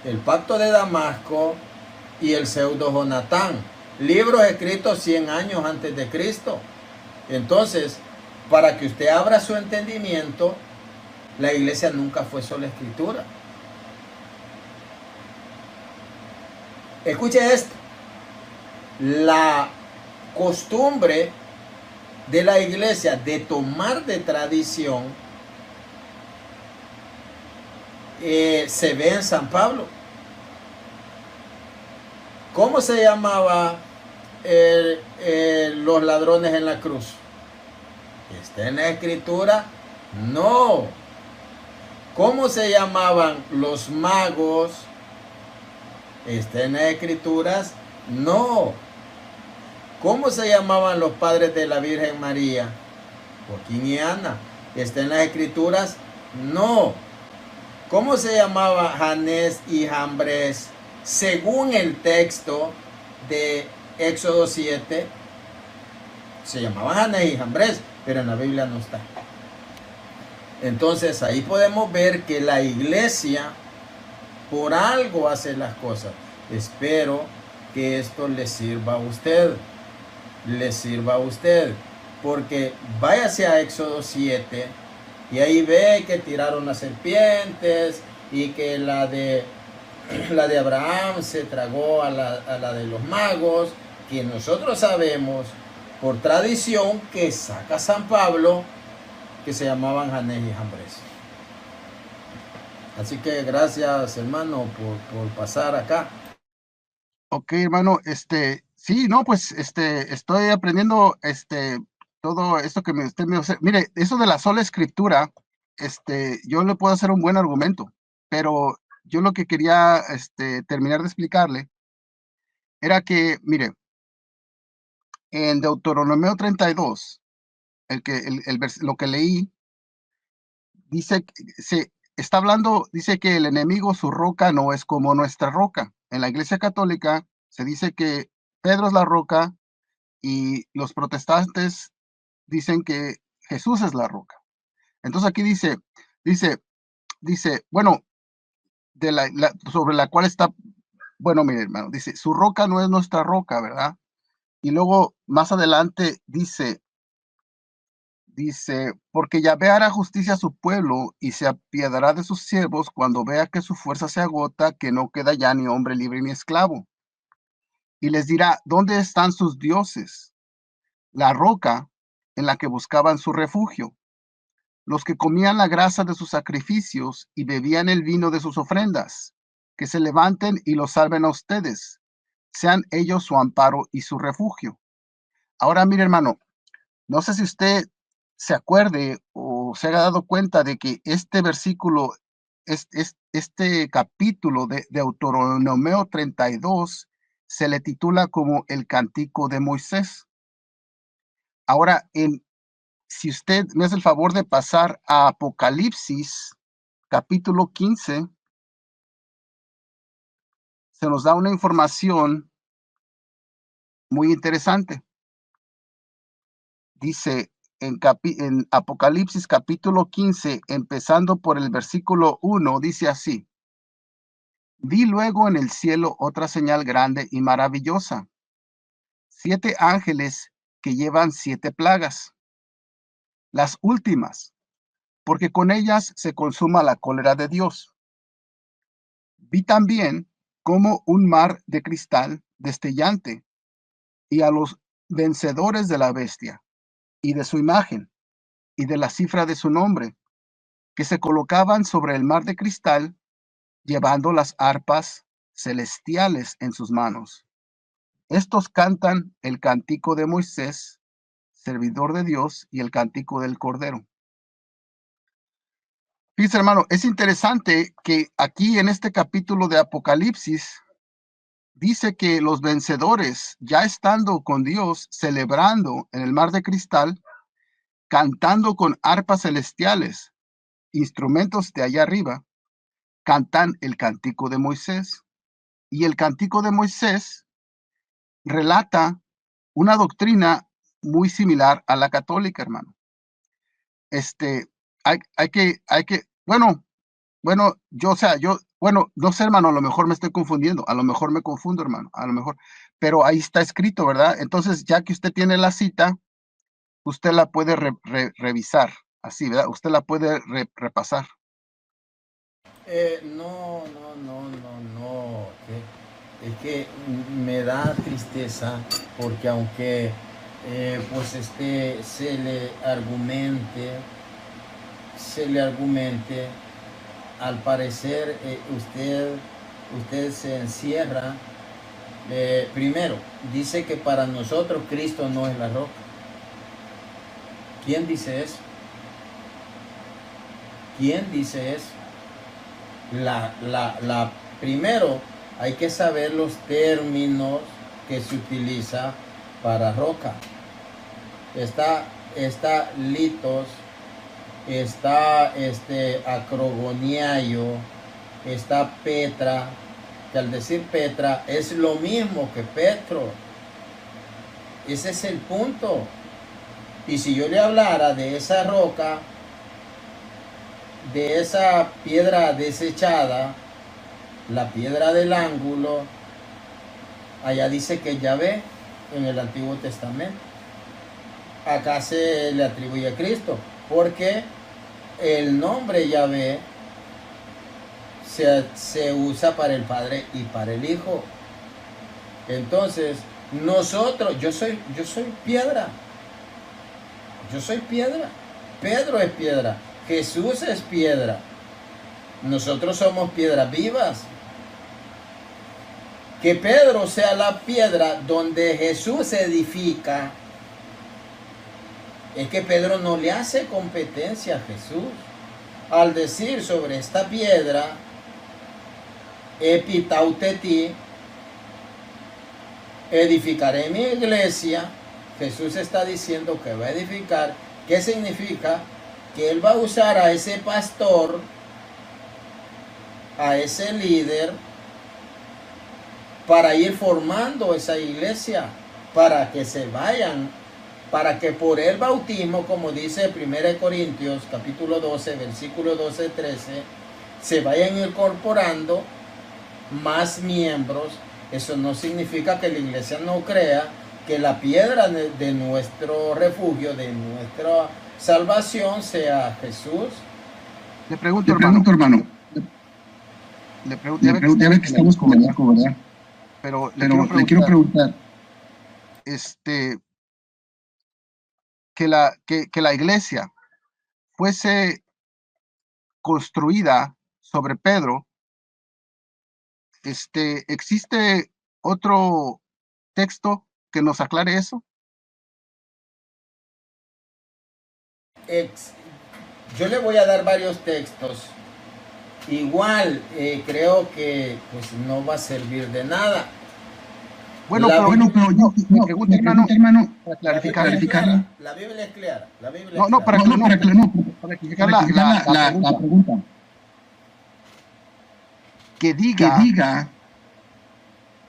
El pacto de Damasco y el pseudo Jonatán, libros escritos 100 años antes de Cristo. Entonces, para que usted abra su entendimiento, la iglesia nunca fue sola escritura. Escuche esto. La costumbre de la iglesia de tomar de tradición se ve en San Pablo. ¿Cómo se llamaba los ladrones en la cruz? ¿Está en la escritura? No. ¿Cómo se llamaban los magos? ¿Está en las escrituras? No. ¿Cómo se llamaban los padres de la Virgen María? Joaquín y Ana. ¿Está en las escrituras? No. ¿Cómo se llamaba Janés y Jambres según el texto de Éxodo 7? Se llamaban Janés y Jambres, pero en la Biblia no está. Entonces ahí podemos ver que la iglesia por algo hace las cosas. Espero que esto le sirva a usted. Le sirva a usted. Porque váyase a Éxodo 7 y ahí ve que tiraron las serpientes y que la de Abraham se tragó a la de los magos, que nosotros sabemos por tradición que saca San Pablo que se llamaban Janés y Jambres. Así que gracias, hermano, por pasar acá. Ok, hermano, sí, no, pues, estoy aprendiendo, todo esto que usted me hace. Mire, eso de la sola escritura, yo le puedo hacer un buen argumento, pero yo lo que quería, terminar de explicarle era que, mire, en Deuteronomio 32, lo que leí, dice, se está hablando, dice que el enemigo, su roca, no es como nuestra roca. En la Iglesia Católica se dice que Pedro es la roca y los protestantes dicen que Jesús es la roca. Entonces aquí dice, bueno, sobre la cual está, bueno, mire, hermano, dice, su roca no es nuestra roca, ¿verdad? Y luego más adelante dice, porque Yahvé hará justicia a su pueblo y se apiadará de sus siervos cuando vea que su fuerza se agota, que no queda ya ni hombre libre ni esclavo. Y les dirá, ¿dónde están sus dioses? La roca en la que buscaban su refugio. Los que comían la grasa de sus sacrificios y bebían el vino de sus ofrendas. Que se levanten y los salven a ustedes. Sean ellos su amparo y su refugio. Ahora, mire, hermano, no sé si usted se acuerde o se haya dado cuenta de que este versículo, este capítulo de Deuteronomio 32, se le titula como el Cántico de Moisés. Ahora, si usted me hace el favor de pasar a Apocalipsis, capítulo 15, se nos da una información muy interesante. Dice en Apocalipsis capítulo 15, empezando por el versículo 1, dice así: Vi luego en el cielo otra señal grande y maravillosa, 7 ángeles que llevan 7 plagas, las últimas, porque con ellas se consuma la cólera de Dios. Vi también como un mar de cristal destellante, y a los vencedores de la bestia, y de su imagen, y de la cifra de su nombre, que se colocaban sobre el mar de cristal, llevando las arpas celestiales en sus manos. Estos cantan el cántico de Moisés, servidor de Dios, y el cántico del Cordero. Fíjense, hermano, es interesante que aquí en este capítulo de Apocalipsis dice que los vencedores, ya estando con Dios, celebrando en el mar de cristal, cantando con arpas celestiales, instrumentos de allá arriba, cantan el cántico de Moisés. Y el cántico de Moisés relata una doctrina muy similar a la católica, hermano. Bueno, no sé, hermano, a lo mejor me estoy confundiendo, a lo mejor me confundo, hermano, a lo mejor, pero ahí está escrito, ¿verdad? Entonces, ya que usted tiene la cita, usted la puede revisar, así, ¿verdad? Usted la puede repasar. No. Es que me da tristeza porque aunque pues se le argumente, al parecer usted se encierra. Primero, dice que para nosotros Cristo no es la roca. ¿Quién dice eso? ¿Quién dice eso? Primero, hay que saber los términos que se utiliza para roca. Está litos, está acrogoniayo, está Petra, que al decir Petra es lo mismo que Petro. Ese es el punto. Y si yo le hablara de esa roca, de esa piedra desechada, la piedra del ángulo, allá dice que es Yahvé en el Antiguo Testamento. Acá se le atribuye a Cristo, porque el nombre Yahvé se usa para el Padre y para el Hijo. Entonces, yo soy piedra. Yo soy piedra. Pedro es piedra. Jesús es piedra. Nosotros somos piedras vivas. Que Pedro sea la piedra donde Jesús edifica, es que Pedro no le hace competencia a Jesús al decir sobre esta piedra, epitauteti, edificaré mi iglesia. Jesús está diciendo que va a edificar. ¿Qué significa? Que él va a usar a ese pastor, a ese líder, para ir formando esa iglesia, para que se vayan, para que por el bautismo, como dice 1 Corintios capítulo 12, versículo 12-13, se vayan incorporando más miembros. Eso no significa que la iglesia no crea que la piedra de nuestro refugio, de nuestra salvación, sea Jesús. Le pregunto, hermano. Le pregunto, ya ve que estamos con el arco, ¿verdad? Pero le quiero preguntar, que la iglesia fuese construida sobre Pedro, ¿existe otro texto que nos aclare eso? Yo le voy a dar varios textos. Igual creo que pues no va a servir de nada. Pero yo me pregunto, hermano, para clarificar. La Biblia es clara. Para clarificar la pregunta. Que diga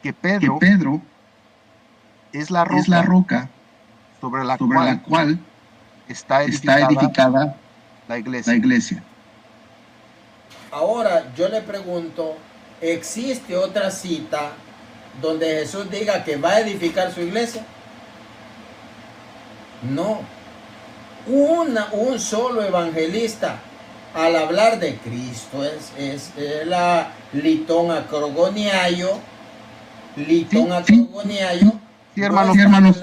que Pedro es la roca sobre la cual está edificada la iglesia. Ahora yo le pregunto, ¿existe otra cita donde Jesús diga que va a edificar su iglesia? No. Un solo evangelista, al hablar de Cristo, es la litón acrogoniayo, Litón acogoniayo. Sí, hermano. Sí, hermanos.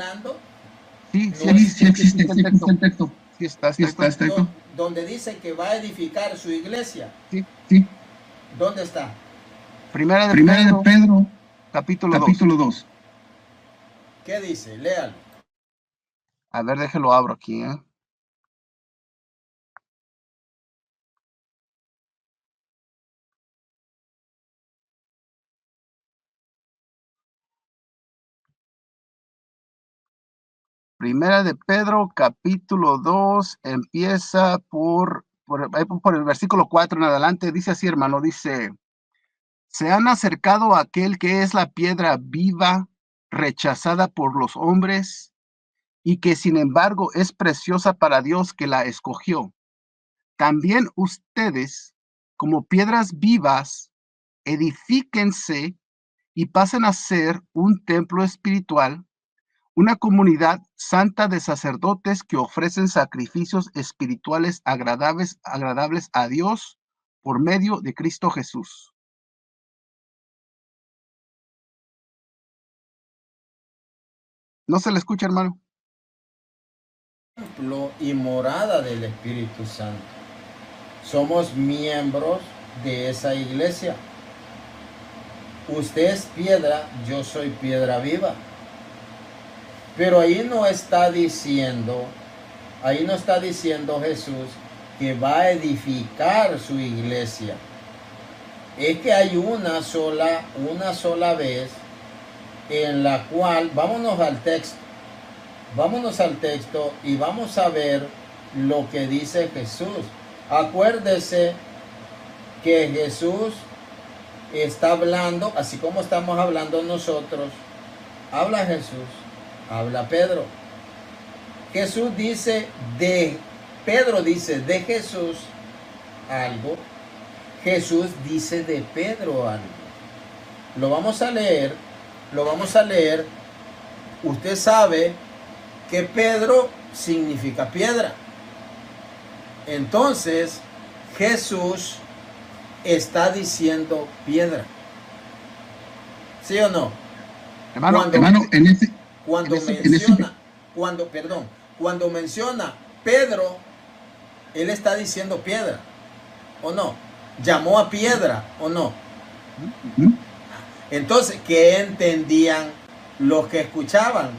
Sí, Sí, existe el texto. Sí, está escrito. Donde dice que va a edificar su iglesia. Sí. ¿Dónde está? Primera de Pedro, capítulo 2. ¿Qué dice? Léalo. A ver, déjelo abro aquí, ¿eh? Primera de Pedro, capítulo 2, empieza por el versículo 4 en adelante. Dice así, hermano, dice: se han acercado a aquel que es la piedra viva, rechazada por los hombres, y que sin embargo es preciosa para Dios, que la escogió. También ustedes, como piedras vivas, edifíquense y pasen a ser un templo espiritual, una comunidad santa de sacerdotes que ofrecen sacrificios espirituales agradables a Dios por medio de Cristo Jesús. ¿No se le escucha, hermano? Templo y morada del Espíritu Santo. Somos miembros de esa iglesia. Usted es piedra, yo soy piedra viva. Pero ahí no está diciendo Jesús que va a edificar su iglesia. Es que hay una sola vez en la cual, vámonos al texto y vamos a ver lo que dice Jesús. Acuérdese que Jesús está hablando, así como estamos hablando nosotros, habla Jesús, habla Pedro. Pedro dice de Jesús algo, Jesús dice de Pedro algo. Lo vamos a leer. Usted sabe que Pedro significa piedra. Entonces, Jesús está diciendo piedra. ¿Sí o no? Hermano, Cuando menciona Pedro, él está diciendo piedra, ¿o no? Llamó a piedra, ¿o no? Entonces, ¿qué entendían los que escuchaban?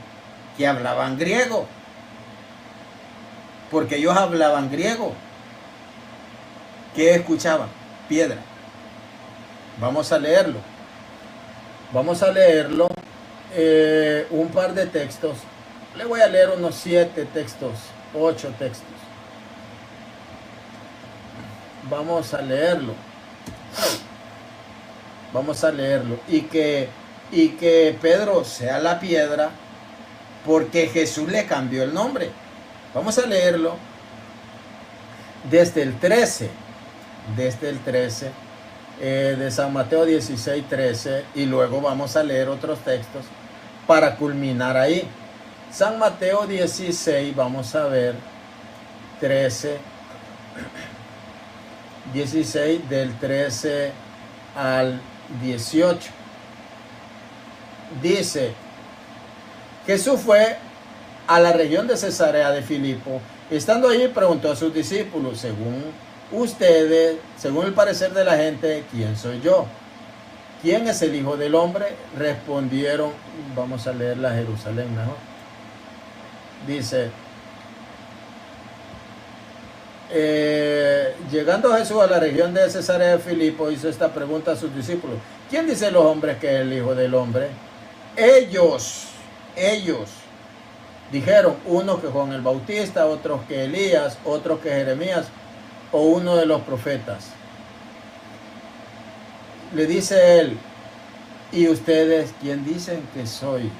Que hablaban griego. Porque ellos hablaban griego. ¿Qué escuchaban? Piedra. Vamos a leerlo. Un par de textos. Le voy a leer unos 7 textos, 8 textos. Vamos a leerlo. Y que Pedro sea la piedra porque Jesús le cambió el nombre. Vamos a leerlo desde el 13 de San Mateo 16:13, y luego vamos a leer otros textos para culminar ahí. San Mateo 16, vamos a ver 16 del 13 al 18. Dice: Jesús fue a la región de Cesarea de Filipo. Estando allí, preguntó a sus discípulos: según ustedes, según el parecer de la gente, ¿quién soy yo? ¿Quién es el Hijo del Hombre? Respondieron, vamos a leer la Jerusalén mejor. Dice: llegando Jesús a la región de Cesarea de Filipo, hizo esta pregunta a sus discípulos: ¿quién dicen los hombres que es el Hijo del Hombre? Ellos dijeron, unos que Juan el Bautista, otros que Elías, otros que Jeremías o uno de los profetas. Le dice él: ¿y ustedes quién dicen que soy?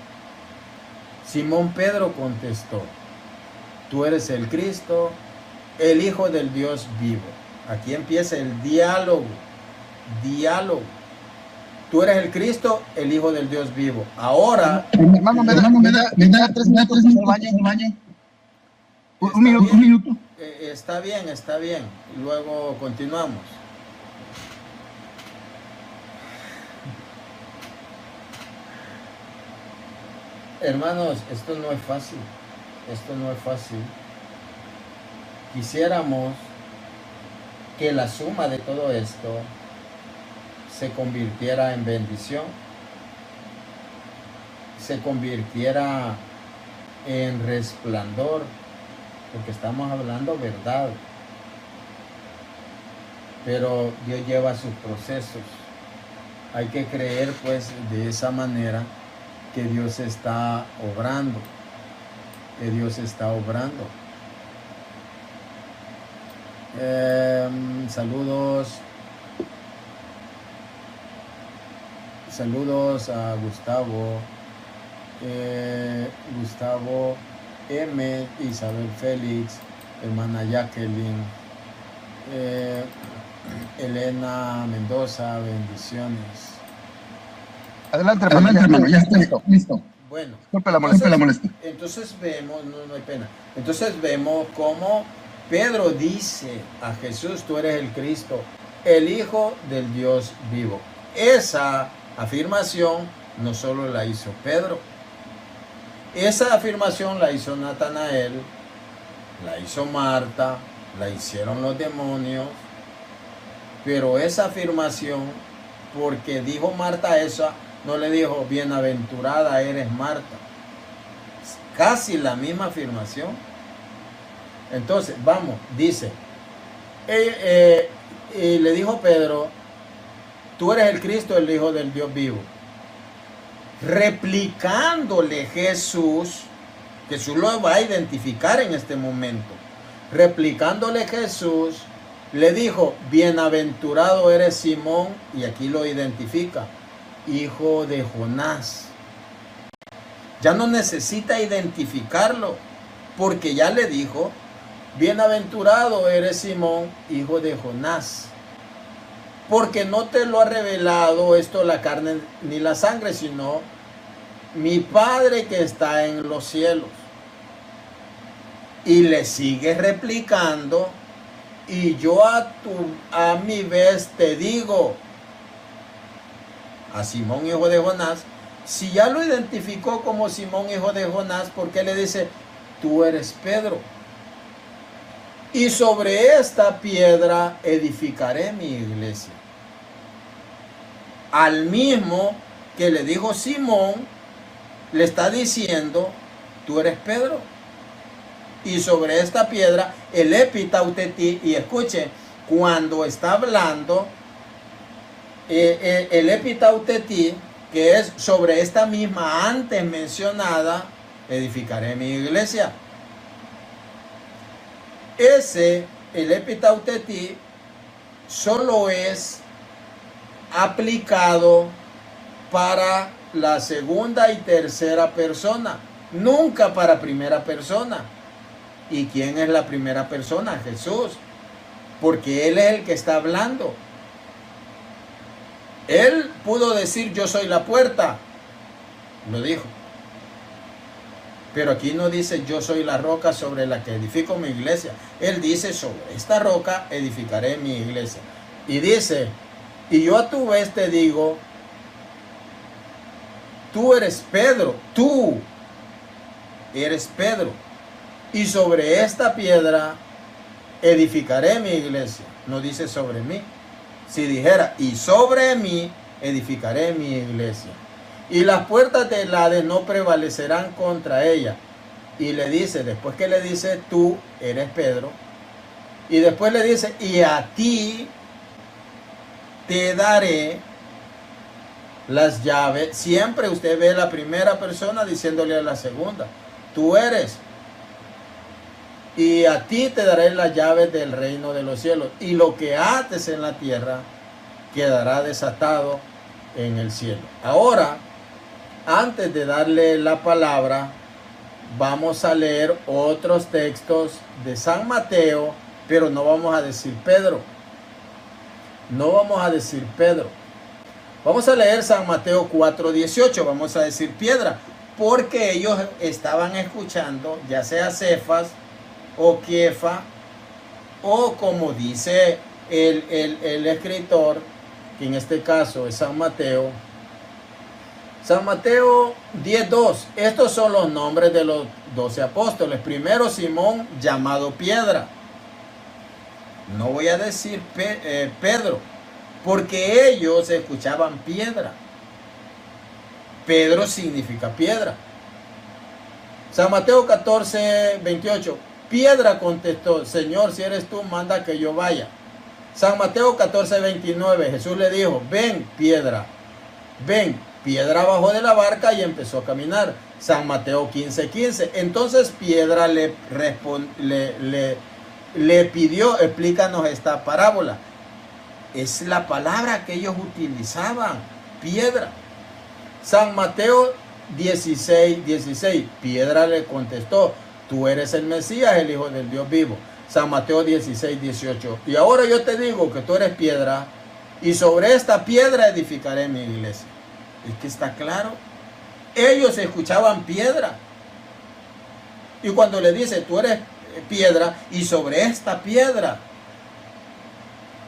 Simón Pedro contestó: tú eres el Cristo, el Hijo del Dios vivo. Aquí empieza el diálogo. Tú eres el Cristo, el Hijo del Dios vivo. Ahora, hermano, me da 3 minutos en el baño. Un minuto. Está bien. Luego continuamos. Hermanos, esto no es fácil. Esto no es fácil. Quisiéramos que la suma de todo esto se convirtiera en bendición, se convirtiera en resplandor, porque estamos hablando verdad. Pero Dios lleva sus procesos. Hay que creer pues de esa manera que Dios está obrando, que Dios está obrando. Saludos a Gustavo, Gustavo M, Isabel Félix, hermana Jacqueline, Elena Mendoza, bendiciones. Adelante, hermano, ya está listo. Bueno, disculpe la molestia. Entonces vemos, no hay pena. Entonces vemos cómo Pedro dice a Jesús: tú eres el Cristo, el Hijo del Dios vivo. Esa afirmación no solo la hizo Pedro, esa afirmación la hizo Natanael, la hizo Marta, la hicieron los demonios. Pero esa afirmación, porque dijo Marta esa, no le dijo bienaventurada eres Marta. Casi la misma afirmación. Entonces, vamos, dice, y le dijo Pedro: tú eres el Cristo, el Hijo del Dios vivo. Replicándole Jesús lo va a identificar en este momento. Replicándole Jesús, le dijo: bienaventurado eres Simón, y aquí lo identifica, hijo de Jonás. Ya no necesita identificarlo, porque ya le dijo: bienaventurado eres Simón, hijo de Jonás, porque no te lo ha revelado esto la carne ni la sangre, sino mi Padre que está en los cielos. Y le sigue replicando: y yo a mi vez te digo, a Simón hijo de Jonás. Si ya lo identificó como Simón hijo de Jonás, ¿por qué le dice: tú eres Pedro? Y sobre esta piedra edificaré mi iglesia. Al mismo que le dijo Simón, le está diciendo: tú eres Pedro. Y sobre esta piedra, el epitauteti, y escuche, cuando está hablando, el epitauteti, que es sobre esta misma antes mencionada, edificaré mi iglesia. El epitauteti, solo es aplicado para la segunda y tercera persona, nunca para primera persona. ¿Y quién es la primera persona? Jesús, porque Él es el que está hablando. Él pudo decir: yo soy la puerta, lo dijo. Pero aquí no dice: yo soy la roca sobre la que edifico mi iglesia. Él dice: sobre esta roca edificaré mi iglesia. Y dice: y yo a tu vez te digo, tú eres Pedro, tú eres Pedro. Y sobre esta piedra edificaré mi iglesia. No dice sobre mí. Si dijera: y sobre mí edificaré mi iglesia, y las puertas del Hades no prevalecerán contra ella. Y le dice, después que le dice: tú eres Pedro, y después le dice: y a ti te daré las llaves. Siempre usted ve la primera persona diciéndole a la segunda: tú eres, y a ti te daré las llaves del reino de los cielos, y lo que ates en la tierra quedará desatado en el cielo. Ahora, antes de darle la palabra, vamos a leer otros textos de San Mateo, pero no vamos a decir Pedro. No vamos a decir Pedro. Vamos a leer San Mateo 4:18, vamos a decir piedra, porque ellos estaban escuchando, ya sea Cefas o Kefa, o como dice el escritor, que en este caso es San Mateo, San Mateo 10:2. Estos son los nombres de los 12 apóstoles. Primero, Simón, llamado Piedra. No voy a decir Pedro, porque ellos escuchaban piedra. Pedro significa piedra. San Mateo 14:28. Piedra contestó, Señor, si eres tú, manda que yo vaya. San Mateo 14:29. Jesús le dijo, ven, piedra. Ven, piedra bajó de la barca y empezó a caminar. San Mateo 15:15. Entonces piedra le pidió, explícanos esta parábola. Es la palabra que ellos utilizaban, piedra. San Mateo 16:16. Piedra le contestó, tú eres el Mesías, el Hijo del Dios vivo. San Mateo 16:18. Y ahora yo te digo que tú eres piedra, y sobre esta piedra edificaré mi iglesia. Es que está claro. Ellos escuchaban piedra. Y cuando le dice, tú eres piedra, y sobre esta piedra,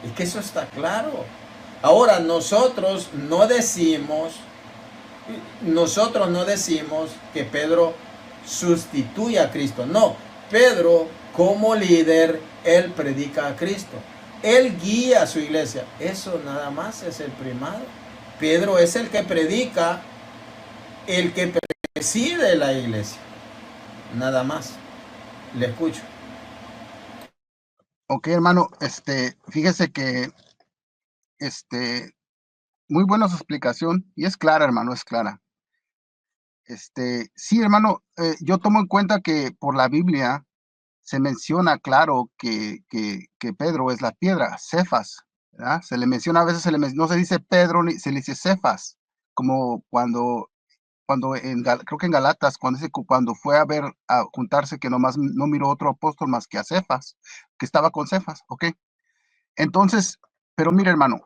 es que eso está claro. Ahora nosotros no decimos que Pedro sustituye a Cristo. No, Pedro como líder, él predica a Cristo. Él guía a su iglesia. Eso nada más es el primado. Pedro es el que predica, el que preside la iglesia. Nada más. Le escucho. Ok, hermano, fíjese que, muy buena su explicación, y es clara, hermano, es clara. Sí, hermano, yo tomo en cuenta que por la Biblia se menciona claro que Pedro es la piedra, Cefas, ¿verdad? Se le menciona, a veces no se dice Pedro, ni se le dice Cefas, como cuando creo que en Galatas, cuando fue a juntarse, que nomás no miró otro apóstol más que a Cefas, que estaba con Cefas, ¿ok? Entonces, pero mire, hermano,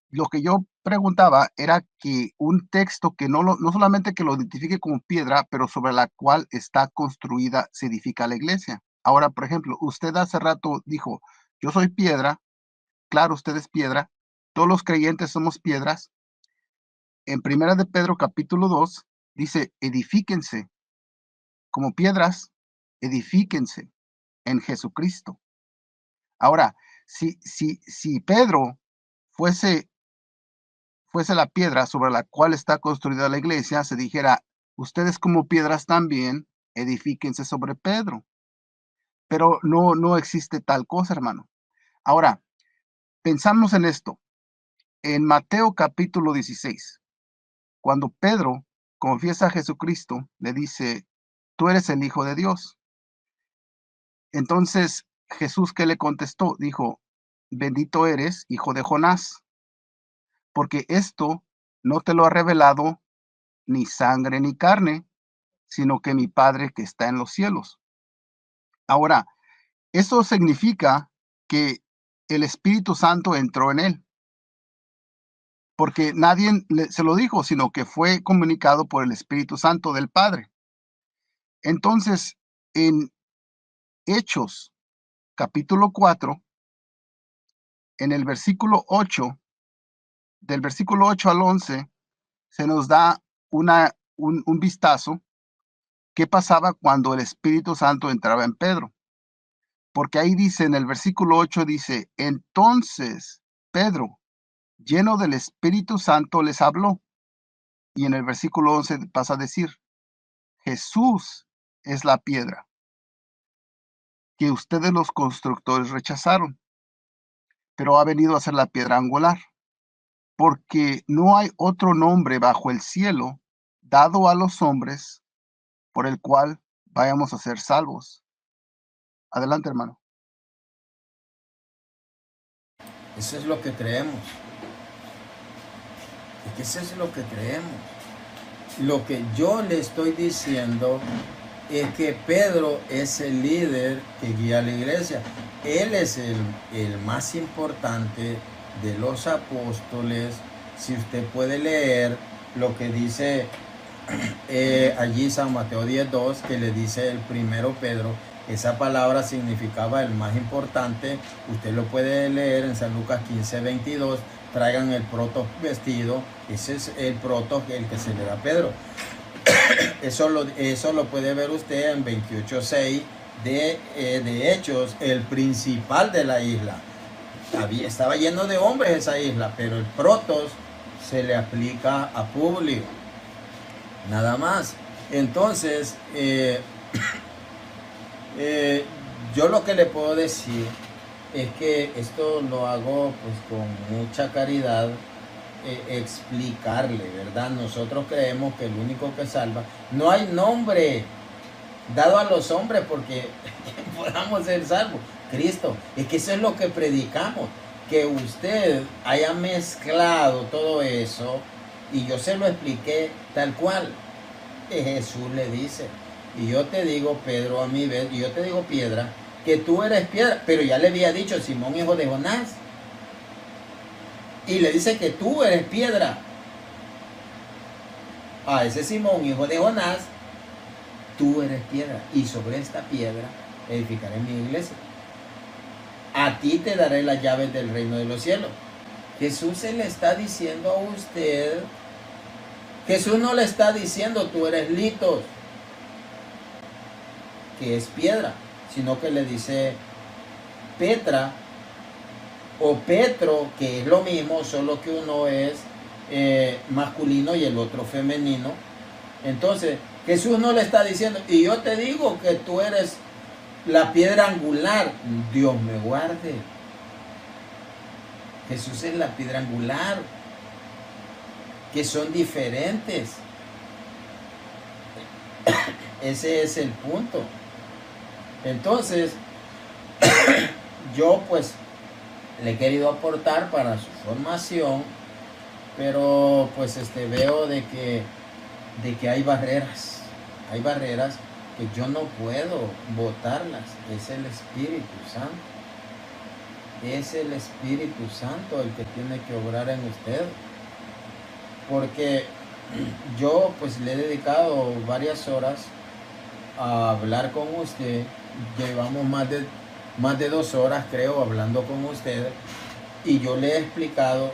lo que yo preguntaba era que un texto que no solamente que lo identifique como piedra, pero sobre la cual está construida, se edifica la iglesia. Ahora, por ejemplo, usted hace rato dijo, yo soy piedra, claro, usted es piedra, todos los creyentes somos piedras. En Primera de Pedro, capítulo 2, dice, edifíquense como piedras, edifíquense en Jesucristo. Ahora, si Pedro fuese la piedra sobre la cual está construida la iglesia, se dijera, ustedes como piedras también, edifíquense sobre Pedro. Pero no existe tal cosa, hermano. Ahora, pensamos en esto. En Mateo capítulo 16, cuando Pedro confiesa a Jesucristo, le dice, tú eres el Hijo de Dios. Entonces, Jesús, ¿qué le contestó? Dijo, bendito eres, hijo de Jonás, porque esto no te lo ha revelado ni sangre ni carne, sino que mi Padre que está en los cielos. Ahora, eso significa que el Espíritu Santo entró en él, porque nadie se lo dijo, sino que fue comunicado por el Espíritu Santo del Padre. Entonces, en Hechos, capítulo 4, en el versículo 8, del versículo 8 al 11, se nos da un vistazo qué pasaba cuando el Espíritu Santo entraba en Pedro. Porque ahí dice, en el versículo 8 dice, entonces Pedro, lleno del Espíritu Santo, les habló. Y en el versículo 11 pasa a decir, Jesús es la piedra que ustedes los constructores rechazaron, pero ha venido a ser la piedra angular, porque no hay otro nombre bajo el cielo dado a los hombres por el cual vayamos a ser salvos. Adelante, hermano. Eso es lo que creemos. Es que eso es lo que creemos. Lo que yo le estoy diciendo es que Pedro es el líder que guía a la iglesia. Él es el más importante de los apóstoles. Si usted puede leer lo que dice allí San Mateo 10:2, que le dice el primero Pedro, Esa palabra significaba el más importante. Usted lo puede leer en San Lucas 15:22. Traigan el proto vestido. Ese es el proto, el que se le da a Pedro. Eso lo puede ver usted en 28:6 de Hechos, el principal de la isla. Estaba lleno de hombres esa isla, pero el protos se le aplica a Publio. Nada más. Entonces, yo lo que le puedo decir es que esto lo hago pues con mucha caridad, explicarle, ¿verdad? Nosotros creemos que el único que salva, no hay nombre dado a los hombres porque podamos ser salvos, Cristo. Es que eso es lo que predicamos, que usted haya mezclado todo eso y yo se lo expliqué tal cual. Jesús le dice, y yo te digo, Pedro, a mi vez, y yo te digo, piedra, que tú eres piedra, pero ya le había dicho Simón, hijo de Jonás, y le dice que tú eres piedra. A ese Simón, hijo de Jonás, tú eres piedra, y sobre esta piedra edificaré mi iglesia. A ti te daré las llaves del reino de los cielos. Jesús se le está diciendo a usted, Jesús no le está diciendo tú eres litos, que es piedra, sino que le dice Petra o Petro, que es lo mismo, solo que uno es masculino y el otro femenino. Entonces Jesús no le está diciendo, y yo te digo que tú eres la piedra angular. Dios me guarde. Jesús es la piedra angular, que son diferentes. Ese es el punto. Entonces, yo pues le he querido aportar para su formación, pero pues veo de que hay barreras que yo no puedo botarlas. Es el Espíritu Santo. Es el Espíritu Santo el que tiene que obrar en usted. Porque yo pues le he dedicado varias horas a hablar con usted. Llevamos más de 2 horas, creo, hablando con usted. Y yo le he explicado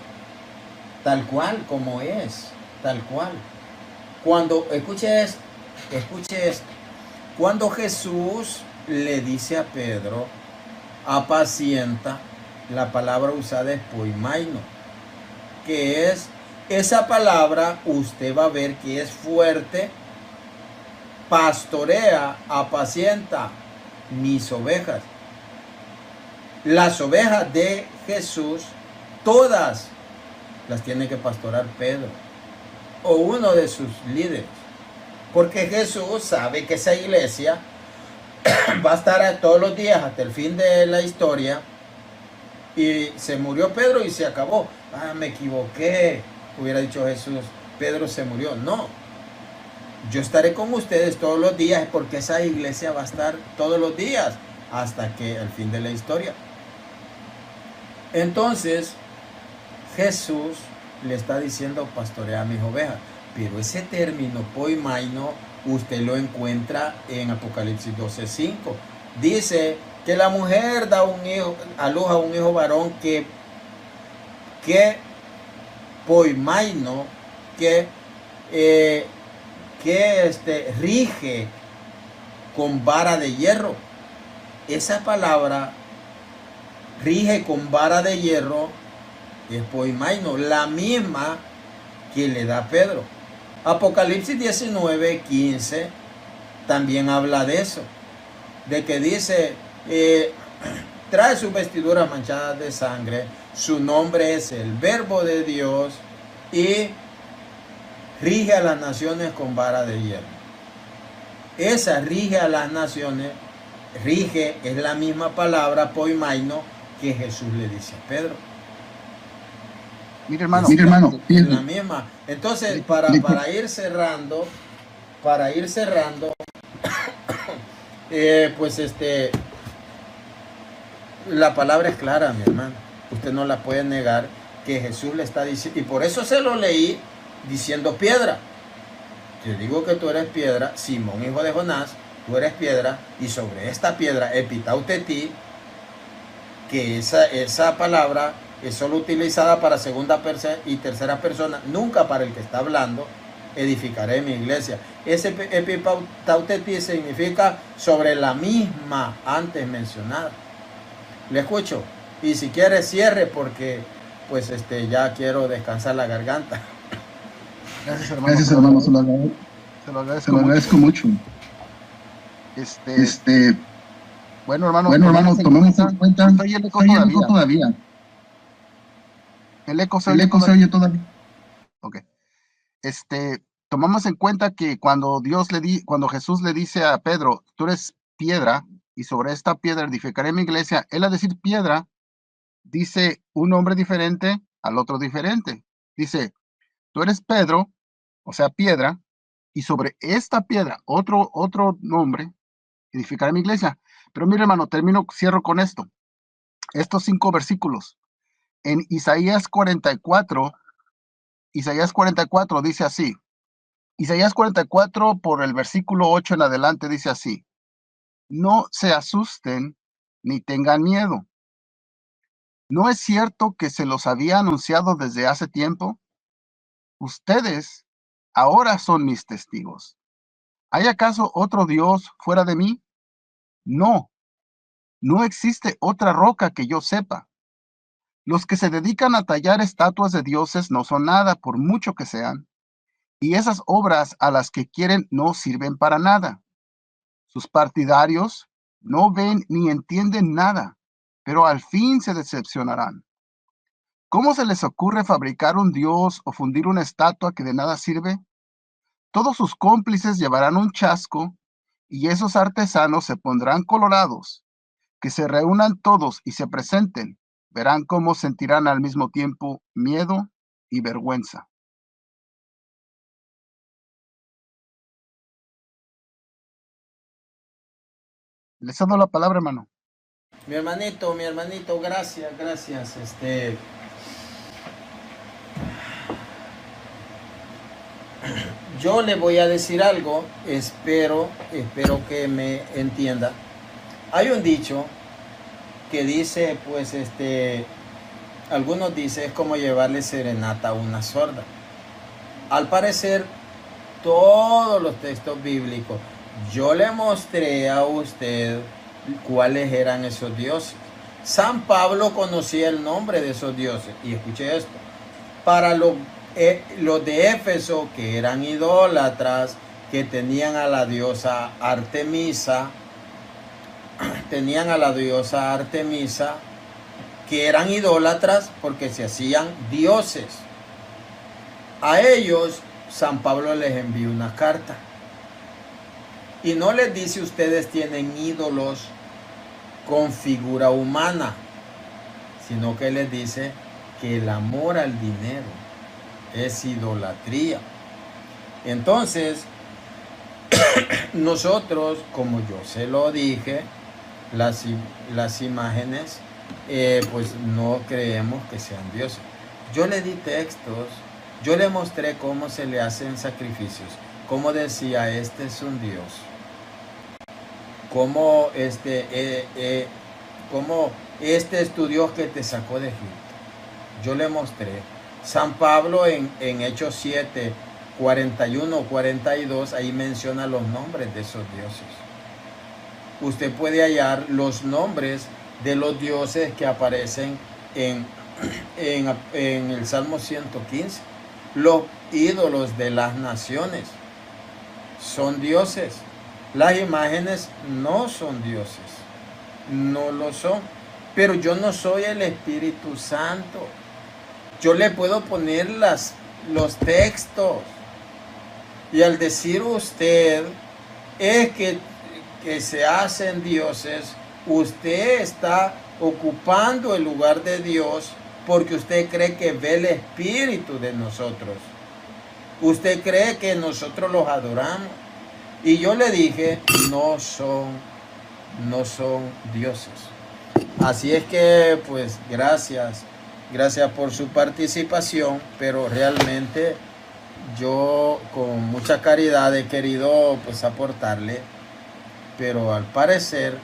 tal cual como es. Tal cual. Cuando, escuche esto. Cuando Jesús le dice a Pedro, apacienta, la palabra usada es poimaino, que es esa palabra, usted va a ver que es fuerte. Pastorea, apacienta mis ovejas. Las ovejas de Jesús, todas las tiene que pastorar Pedro o uno de sus líderes. Porque Jesús sabe que esa iglesia va a estar todos los días hasta el fin de la historia. Y se murió Pedro y se acabó. Me equivoqué. Hubiera dicho Jesús, Pedro se murió. No. Yo estaré con ustedes todos los días porque esa iglesia va a estar todos los días hasta que el fin de la historia. Entonces, Jesús le está diciendo, pastorea mis ovejas. Pero ese término, poimaino, usted lo encuentra en Apocalipsis 12:5. Dice que la mujer da un hijo, a luz a un hijo varón que poimaino, que rige con vara de hierro. Esa palabra, rige con vara de hierro, es poimaino, la misma que le da Pedro. Apocalipsis 19:15 también habla de eso, de que dice, trae sus vestiduras manchadas de sangre, su nombre es el Verbo de Dios y rige a las naciones con vara de hierro. Esa rige a las naciones, rige es la misma palabra poimaino que Jesús le dice a Pedro. Mire hermano, Es la misma. Entonces, para ir cerrando, pues la palabra es clara, mi hermano. Usted no la puede negar, que Jesús le está diciendo, y por eso se lo leí diciendo piedra. Te digo que tú eres piedra, Simón, hijo de Jonás, tú eres piedra, y sobre esta piedra, epitauteti, que esa palabra es solo utilizada para segunda y tercera persona, nunca para el que está hablando, edificaré mi iglesia. Ese epitauteti significa sobre la misma antes mencionada. Le escucho, y si quiere cierre porque pues ya quiero descansar la garganta. Gracias, hermano. Gracias, hermano. Se lo agradezco mucho. mucho. Bueno, hermano, Tomemos en cuenta. Estoy el eco todavía. El eco se El eco se oye todavía. Ok. Tomamos en cuenta que cuando Jesús le dice a Pedro, tú eres piedra, y sobre esta piedra edificaré mi iglesia, él al decir piedra, dice un nombre diferente al otro diferente. Dice, tú eres Pedro, o sea, piedra, y sobre esta piedra, otro nombre, edificaré mi iglesia. Pero mire, hermano, cierro con esto. Estos 5 versículos. En Isaías 44 dice así. Isaías 44 por el versículo 8 en adelante dice así. No se asusten ni tengan miedo. ¿No es cierto que se los había anunciado desde hace tiempo? Ustedes ahora son mis testigos. ¿Hay acaso otro Dios fuera de mí? No, no existe otra roca que yo sepa. Los que se dedican a tallar estatuas de dioses no son nada, por mucho que sean, y esas obras a las que quieren no sirven para nada. Sus partidarios no ven ni entienden nada, pero al fin se decepcionarán. ¿Cómo se les ocurre fabricar un dios o fundir una estatua que de nada sirve? Todos sus cómplices llevarán un chasco, y esos artesanos se pondrán colorados. Que se reúnan todos y se presenten, verán cómo sentirán al mismo tiempo miedo y vergüenza. Les cedo la palabra, hermano. Mi hermanito, gracias. Yo le voy a decir algo, espero que me entienda. Hay un dicho que dice, pues, algunos dicen, es como llevarle serenata a una sorda. Al parecer, todos los textos bíblicos, yo le mostré a usted cuáles eran esos dioses. San Pablo conocía el nombre de esos dioses. Y escuche esto. Para los de Éfeso, que eran idólatras, que tenían a la diosa Artemisa, que eran idólatras porque se hacían dioses. A ellos San Pablo les envió una carta. Y no les dice ustedes tienen ídolos con figura humana, sino que les dice que el amor al dinero es idolatría. Entonces, nosotros, como yo se lo dije, las imágenes, pues no creemos que sean dioses. Yo le di textos, yo le mostré cómo se le hacen sacrificios, cómo decía, este es un dios, cómo como este es tu Dios que te sacó de Egipto. Yo le mostré. San Pablo en Hechos 7, 41, 42, ahí menciona los nombres de esos dioses. Usted puede hallar los nombres de los dioses que aparecen en el Salmo 115. Los ídolos de las naciones son dioses. Las imágenes no son dioses. No lo son. Pero yo no soy el Espíritu Santo. Yo le puedo poner los textos. Y al decir usted es que se hacen dioses, usted está ocupando el lugar de Dios porque usted cree que ve el Espíritu de nosotros. Usted cree que nosotros los adoramos. Y yo le dije, no son dioses. Así es que, pues, gracias por su participación, pero realmente yo con mucha caridad he querido, pues, aportarle pero al parecer,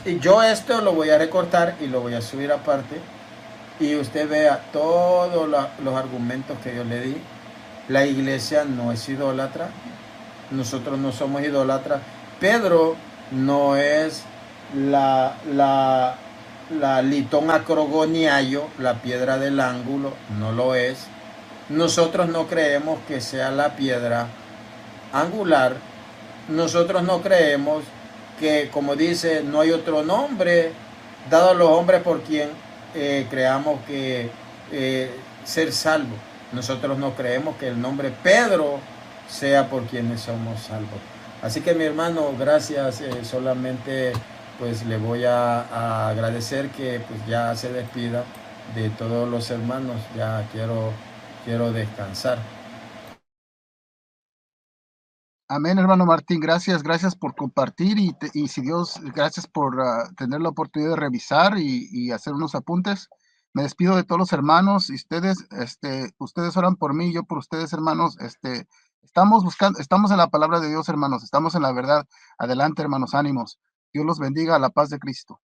y yo esto lo voy a recortar y lo voy a subir aparte, y usted vea todos los argumentos que yo le di. La iglesia no es idólatra, nosotros no somos idólatras. Pedro no es la litón acrogoniayo, la piedra del ángulo, no lo es. Nosotros no creemos que sea la piedra angular. Nosotros no creemos que, como dice, no hay otro nombre dado a los hombres por quien creamos que ser salvo. Nosotros no creemos que el nombre Pedro sea por quienes somos salvos. Así que mi hermano, gracias. Solamente pues le voy a agradecer que pues ya se despida de todos los hermanos. Ya quiero descansar. Amén, hermano Martín, gracias, gracias por compartir y si Dios, gracias por tener la oportunidad de revisar y hacer unos apuntes. Me despido de todos los hermanos y ustedes oran por mí, yo por ustedes, hermanos. Estamos en la palabra de Dios, hermanos, estamos en la verdad. Adelante, hermanos, ánimos. Dios los bendiga, a la paz de Cristo.